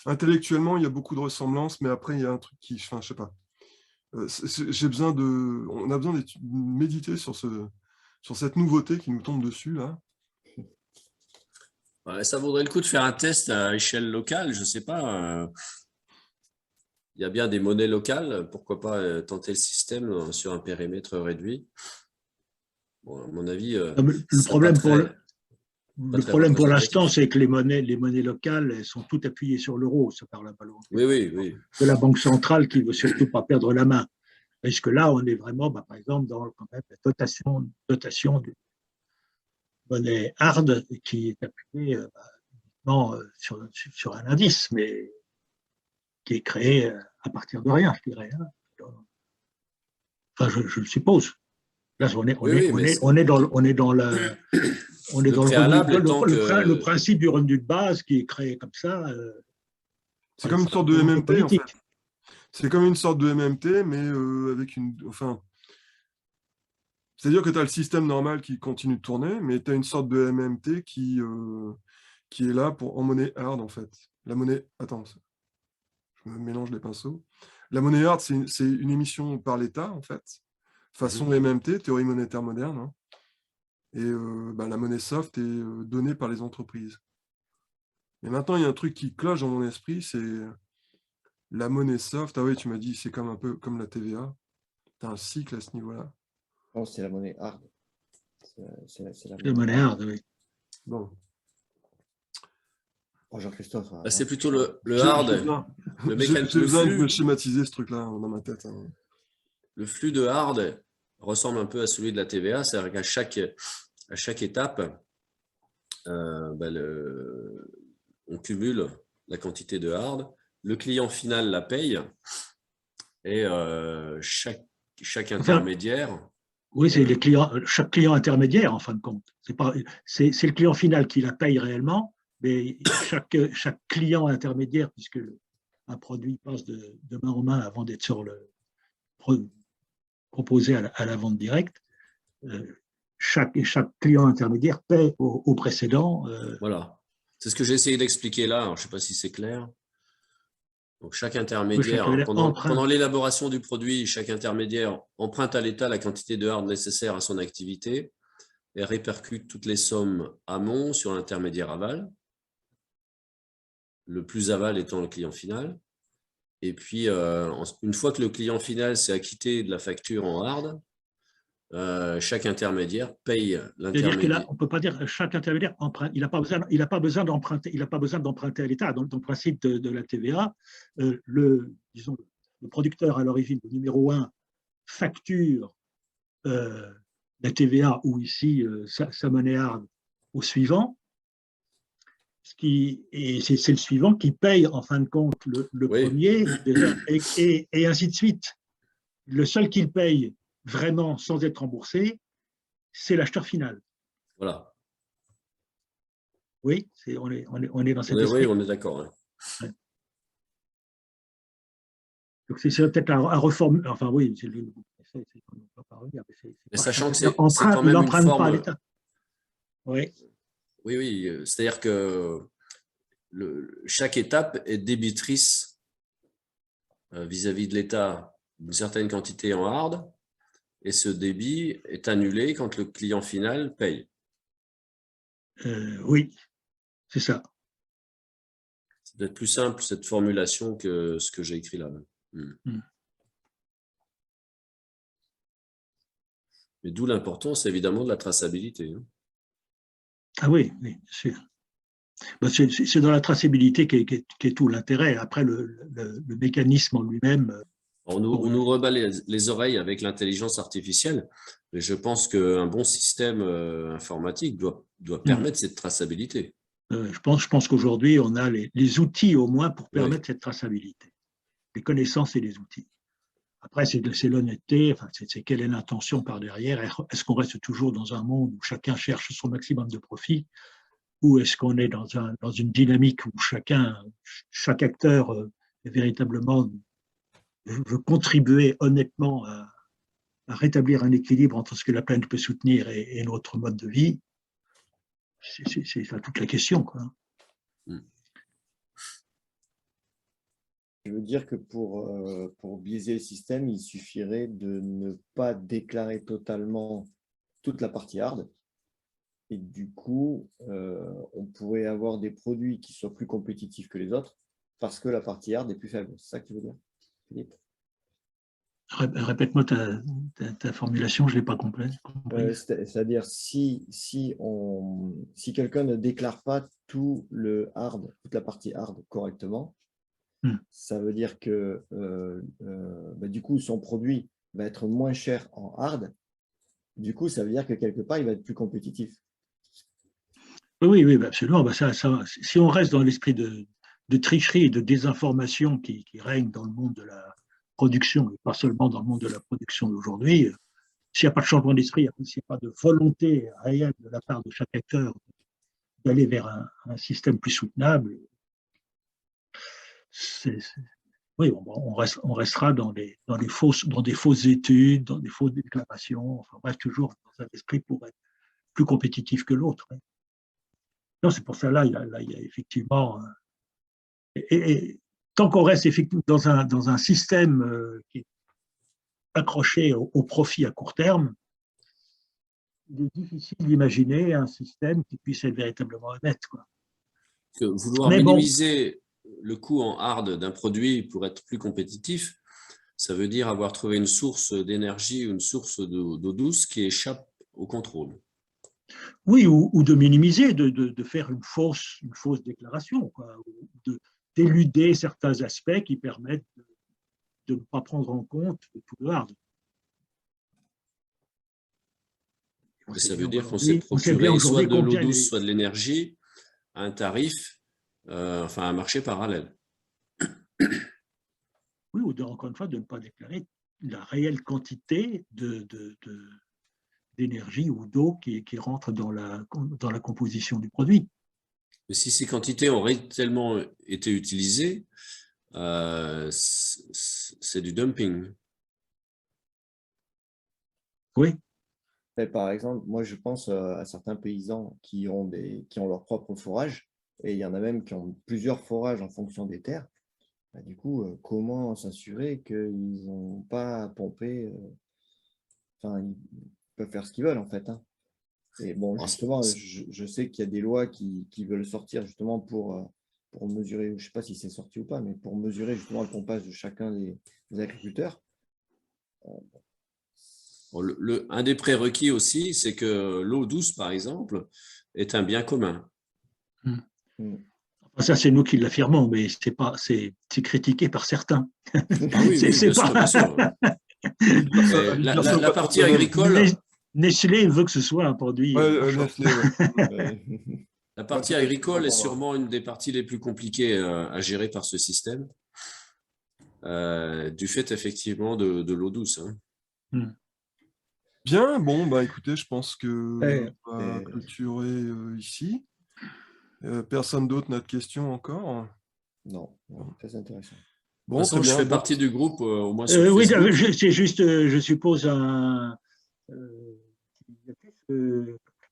intellectuellement, il y a beaucoup de ressemblances, mais après, il y a un truc qui, enfin, je sais pas. On a besoin de méditer sur cette nouveauté qui nous tombe dessus, là. Ouais, ça vaudrait le coup de faire un test à échelle locale, je ne sais pas. Il y a bien des monnaies locales, pourquoi pas tenter le système sur un périmètre réduit. Bon, à mon avis, Le problème pour l'instant, c'est que les monnaies locales, elles sont toutes appuyées sur l'euro, ça par la volonté oui. de la Banque centrale qui ne veut surtout pas perdre la main. Parce que là, on est vraiment, par exemple, dans quand même, la dotation de monnaie hard qui est appuyée sur un indice, mais qui est créé à partir de rien, je dirais. Enfin, je le suppose. Là, on est dans le principe du revenu de base qui est créé comme ça. C'est comme une sorte de MMT, en fait. C'est comme une sorte de MMT, mais avec enfin, c'est-à-dire que tu as le système normal qui continue de tourner, mais tu as une sorte de MMT qui est là en monnaie hard, en fait. La monnaie... Attends, je me mélange les pinceaux. La monnaie hard, c'est une émission par l'État, en fait. Façon MMT, théorie monétaire moderne. Hein. Et la monnaie soft est donnée par les entreprises. Et maintenant, il y a un truc qui cloche dans mon esprit, c'est la monnaie soft. Ah oui, tu m'as dit, c'est un peu comme la TVA. Tu as un cycle à ce niveau-là. Non, c'est la monnaie hard. C'est la monnaie hard, oui. Bon. Bonjour Christophe. C'est plutôt le hard. J'ai besoin de me schématiser ce truc-là dans ma tête. Hein. Le flux de hard ressemble un peu à celui de la TVA, c'est-à-dire qu'à chaque étape, on cumule la quantité de hard, le client final la paye et chaque intermédiaire. Oui, c'est chaque client intermédiaire en fin de compte. C'est le client final qui la paye réellement, mais chaque client intermédiaire, puisque un produit passe de main en main avant d'être proposé à la vente directe, chaque client intermédiaire paie au précédent. Voilà, c'est ce que j'ai essayé d'expliquer là. Alors, je ne sais pas si c'est clair. Donc, chaque intermédiaire, pendant l'élaboration du produit, chaque intermédiaire emprunte à l'État la quantité de hard nécessaire à son activité et répercute toutes les sommes amont sur l'intermédiaire aval, le plus aval étant le client final. Et puis, une fois que le client final s'est acquitté de la facture en hard, chaque intermédiaire paye l'intermédiaire. C'est-à-dire qu'on ne peut pas dire chaque intermédiaire emprunte. Il n'a pas besoin d'emprunter à l'État. Dans le principe de la TVA, le producteur à l'origine, le numéro 1, facture la TVA ou ici sa monnaie hard au suivant. Et c'est le suivant qui paye en fin de compte le premier et ainsi de suite. Le seul qui le paye vraiment sans être remboursé, c'est l'acheteur final. Voilà. Oui, on est dans cette esprit. Oui, on est d'accord. Hein. Ouais. Donc c'est peut-être un reforme. Enfin oui, mais sachant que c'est quand même une forme. Pas à l'État. Oui. Oui, c'est-à-dire que chaque étape est débitrice vis-à-vis de l'État d'une certaine quantité en hard, et ce débit est annulé quand le client final paye. Oui, c'est ça. C'est peut-être plus simple cette formulation que ce que j'ai écrit là. Mais d'où l'importance évidemment de la traçabilité. Hein. Ah oui, bien sûr. C'est dans la traçabilité qu'est tout l'intérêt. Après, le mécanisme en lui-même. On nous rebat les oreilles avec l'intelligence artificielle, mais je pense qu'un bon système informatique doit permettre cette traçabilité. Je pense qu'aujourd'hui, on a les outils au moins pour permettre cette traçabilité. Les connaissances et les outils. Après, c'est l'honnêteté, enfin, c'est quelle est l'intention par derrière. Est-ce qu'on reste toujours dans un monde où chacun cherche son maximum de profit? ou est-ce qu'on est dans une dynamique où chaque acteur véritablement veut contribuer honnêtement à rétablir un équilibre entre ce que la planète peut soutenir et notre mode de vie? C'est ça toute la question, quoi. Je veux dire que pour biaiser le système, il suffirait de ne pas déclarer totalement toute la partie hard. Et du coup, on pourrait avoir des produits qui soient plus compétitifs que les autres parce que la partie hard est plus faible. C'est ça que tu veux dire, Philippe? Répète-moi ta formulation, je ne l'ai pas compris. C'est-à-dire, si quelqu'un ne déclare pas tout le hard, toute la partie hard correctement, ça veut dire que du coup, son produit va être moins cher en hard. Du coup, ça veut dire que quelque part, il va être plus compétitif. Oui, absolument. Si on reste dans l'esprit de tricherie et de désinformation qui règne dans le monde de la production, et pas seulement dans le monde de la production d'aujourd'hui, s'il n'y a pas de changement d'esprit, s'il n'y a pas de volonté réelle de la part de chaque acteur d'aller vers un système plus soutenable, oui, on restera dans des fausses études, dans des fausses déclarations, enfin bref, toujours dans un esprit pour être plus compétitif que l'autre. Non, c'est pour ça, là, il y a effectivement... Et tant qu'on reste effectivement dans un système qui est accroché au profit à court terme, il est difficile d'imaginer un système qui puisse être véritablement honnête, quoi. Que vouloir minimiser le coût en hard d'un produit pour être plus compétitif, ça veut dire avoir trouvé une source d'énergie ou une source d'eau douce qui échappe au contrôle. Oui, ou de minimiser, de faire une fausse déclaration, quoi, d'éluder certains aspects qui permettent de ne pas prendre en compte tout le hard. Et ça veut dire qu'on s'est procuré soit de l'eau douce, soit de l'énergie à un tarif, enfin un marché parallèle. Oui, ou encore une fois, de ne pas déclarer la réelle quantité d'énergie ou d'eau qui rentre dans la composition du produit. Mais si ces quantités ont tellement été utilisées, c'est du dumping. Oui. Mais par exemple, moi je pense à certains paysans qui ont leur propre forage, et il y en a même qui ont plusieurs forages en fonction des terres. Du coup, comment s'assurer qu'ils n'ont pas à pomper, ils peuvent faire ce qu'ils veulent en fait, hein. Et bon, justement, je sais qu'il y a des lois qui veulent sortir justement pour mesurer, je ne sais pas si c'est sorti ou pas, mais pour mesurer justement le pompage de chacun des agriculteurs. Un des prérequis aussi, c'est que l'eau douce, par exemple, est un bien commun. Ça, c'est nous qui l'affirmons, mais c'est critiqué par certains. Ah oui, bien sûr. La partie agricole... Nestlé veut que ce soit un produit. La partie agricole est sûrement une des parties les plus compliquées à gérer par ce système, du fait effectivement de l'eau douce. Hein. Bien, bon, écoutez, je pense que on va clôturer ici. Personne d'autre n'a de questions encore? Non, très intéressant. Bon, de toute façon, je fais partie du groupe, au moins sur oui, Facebook. c'est juste, je suppose,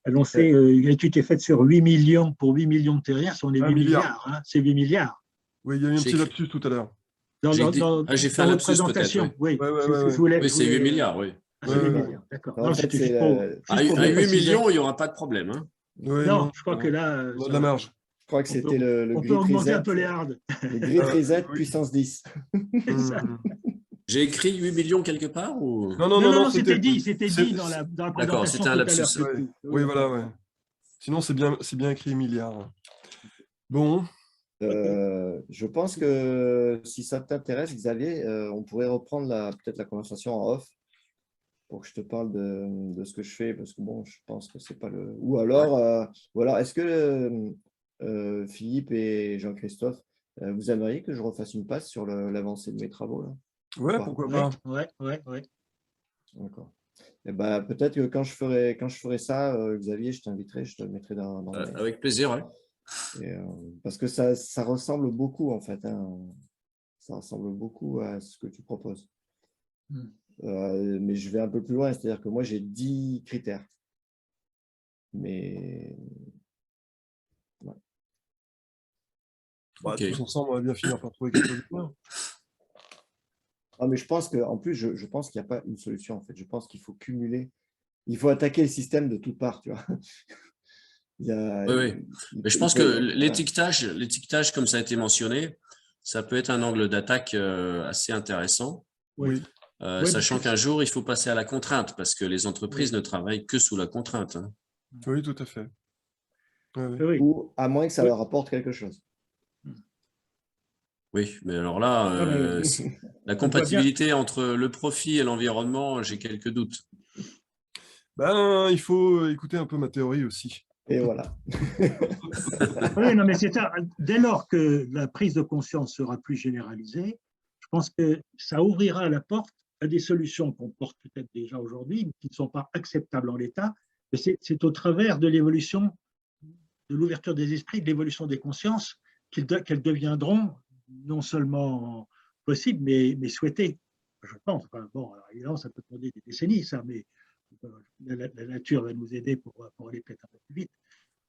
annoncé, une étude est faite sur 8 millions, pour 8 millions de terriens, on est 8 milliards, hein, c'est 8 milliards. Oui, il y a eu un petit lapsus tout à l'heure. J'ai fait un lapsus peut-être. Oui, oui c'est 8 milliards, oui. D'accord. En fait, à 8 millions, il n'y aura pas de problème. Hein. Non, je crois que là... On a de la marge. Je crois que c'était le on peut augmenter un peu les hard. Le grid reset puissance 10. J'ai écrit 8 millions quelque part ou... Non, c'était dit dans la présentation. D'accord, c'était un lapsus. Oui, voilà, ouais. Sinon, c'est bien écrit milliard. Bon. Je pense que si ça t'intéresse, Xavier, on pourrait reprendre peut-être la conversation en off pour que je te parle de ce que je fais, parce que bon, je pense que c'est pas le... Ou alors, voilà, est-ce que Philippe et Jean-Christophe, vous aimeriez que je refasse une passe sur l'avancée de mes travaux là? Ouais, pourquoi pas. Ouais. D'accord. Eh ben, peut-être que quand je ferai ça, Xavier, je t'inviterai, je te le mettrai dans le mail. Avec plaisir, ouais. Parce que ça ressemble beaucoup, en fait. Hein. Ça ressemble beaucoup à ce que tu proposes. Mais je vais un peu plus loin, c'est-à-dire que moi, j'ai 10 critères. Mais ouais. Ok. Tous ensemble, on va bien finir par trouver quelque chose de bien. Ah, mais je pense qu'en plus, je pense qu'il n'y a pas une solution, en fait. Je pense qu'il faut cumuler. Il faut attaquer le système de toutes parts, tu vois. Oui, oui. Mais je pense que l'étiquetage, comme ça a été mentionné, ça peut être un angle d'attaque assez intéressant. Oui. Sachant qu'un jour, il faut passer à la contrainte parce que les entreprises ne travaillent que sous la contrainte. Hein. Oui, tout à fait. Oui. Ou à moins que ça leur apporte quelque chose. Oui, mais alors là, la compatibilité entre le profit et l'environnement, j'ai quelques doutes. Ben, il faut écouter un peu ma théorie aussi. Et voilà. Oui, non, mais c'est ça. Dès lors que la prise de conscience sera plus généralisée, je pense que ça ouvrira la porte à des solutions qu'on porte peut-être déjà aujourd'hui, mais qui ne sont pas acceptables en l'état. Mais c'est au travers de l'évolution, de l'ouverture des esprits, de l'évolution des consciences, qu'elles deviendront non seulement possibles, mais souhaitées. Je pense. Enfin, bon, alors, évidemment, ça peut demander des décennies, ça, mais la nature va nous aider pour aller peut-être un peu plus vite.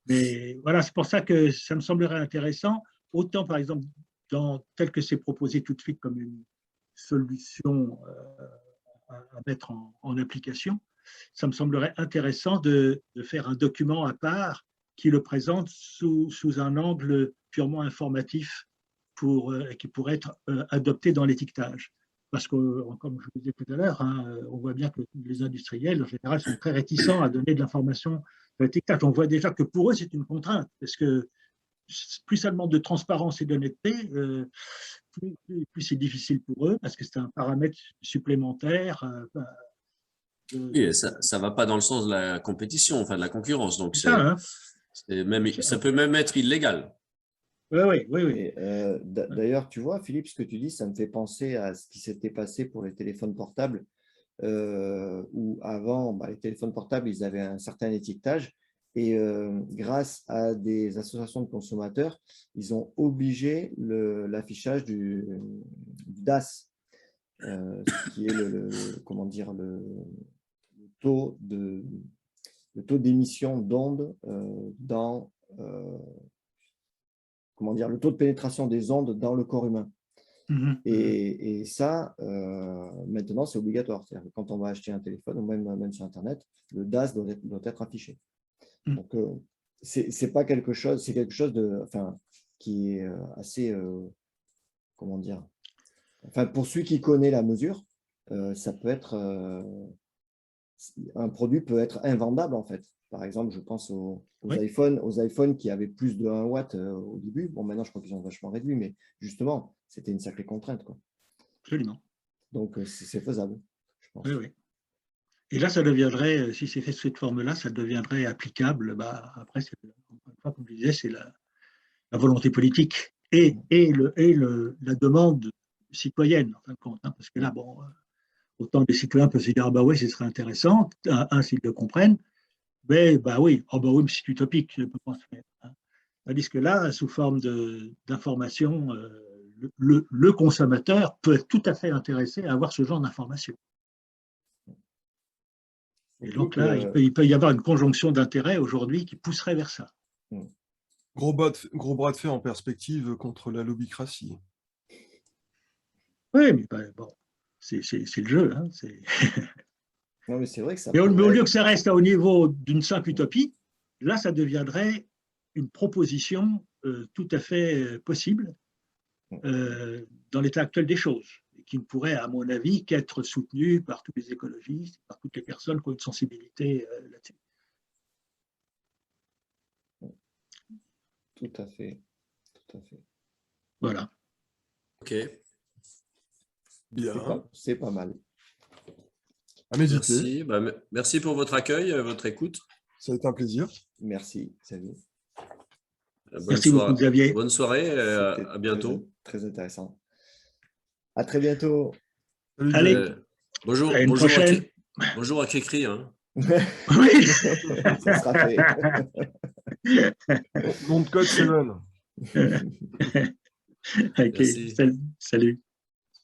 Mais voilà, c'est pour ça que ça me semblerait intéressant, autant par exemple, tel que c'est proposé tout de suite comme une solution à mettre en application, ça me semblerait intéressant de faire un document à part qui le présente sous un angle purement informatif qui pourrait être adopté dans l'étiquetage. Parce que, comme je vous disais tout à l'heure, hein, on voit bien que les industriels, en général, sont très réticents à donner de l'information sur l'étiquetage. On voit déjà que pour eux, c'est une contrainte, parce que plus ça demande de transparence et d'honnêteté, plus c'est difficile pour eux, parce que c'est un paramètre supplémentaire. Oui, ça ne va pas dans le sens de la compétition, enfin de la concurrence. Donc, ça, hein. ça peut même être illégal. Oui. D'ailleurs, tu vois, Philippe, ce que tu dis, ça me fait penser à ce qui s'était passé pour les téléphones portables, où avant, les téléphones portables, ils avaient un certain étiquetage, et grâce à des associations de consommateurs, ils ont obligé l'affichage du DAS, qui est comment dire, le taux d'émission d'ondes dans comment dire, le taux de pénétration des ondes dans le corps humain. Et ça, maintenant, c'est obligatoire. C'est-à-dire que quand on va acheter un téléphone, ou même sur Internet, le DAS doit être affiché. Donc, c'est pas quelque chose, c'est quelque chose qui est assez, comment dire, pour celui qui connaît la mesure, ça peut être, un produit peut être invendable, en fait. Par exemple, je pense aux iPhones qui avaient plus de 1 watt au début. Bon, maintenant, je crois qu'ils ont vachement réduit, mais justement, c'était une sacrée contrainte, quoi. Absolument. Donc, c'est faisable, je pense. Oui. Et là, ça deviendrait, si c'est fait de cette forme-là, ça deviendrait applicable. Après, une fois, comme je disais, c'est la volonté politique et la demande citoyenne, en fin de compte. Hein, parce que là, bon, autant les citoyens peuvent se dire, oui, ce serait intéressant, s'ils le comprennent. Mais oui, mais c'est utopique, je ne peux pas se faire. Hein. Tandis que là, sous forme d'information, le consommateur peut être tout à fait intéressé à avoir ce genre d'information. Et donc là, il peut y avoir une conjonction d'intérêts aujourd'hui qui pousserait vers ça. Gros bras de fer en perspective contre la lobbycratie. Oui, mais bon, c'est le jeu. Hein, non, mais c'est vrai que ça. Mais au lieu que ça reste au niveau d'une simple utopie, là, ça deviendrait une proposition tout à fait possible dans l'état actuel des choses, et qui ne pourrait, à mon avis, qu'être soutenue par tous les écologistes, par toutes les personnes qui ont une sensibilité là-dessus. Tout à fait. Voilà. Ok. Bien. C'est pas mal. À méditer. Merci. Merci pour votre accueil, votre écoute. Ça a été un plaisir. Merci, Xavier. Merci beaucoup, Xavier. Bonne soirée, à bientôt. Très intéressant. À très bientôt. Salut, allez, bonjour. à une prochaine. Bonjour à Cricri. Hein. Oui. Ça sera fait. Nom de code 7. Ok, Merci. salut.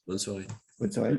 Bonne soirée. Bonne soirée.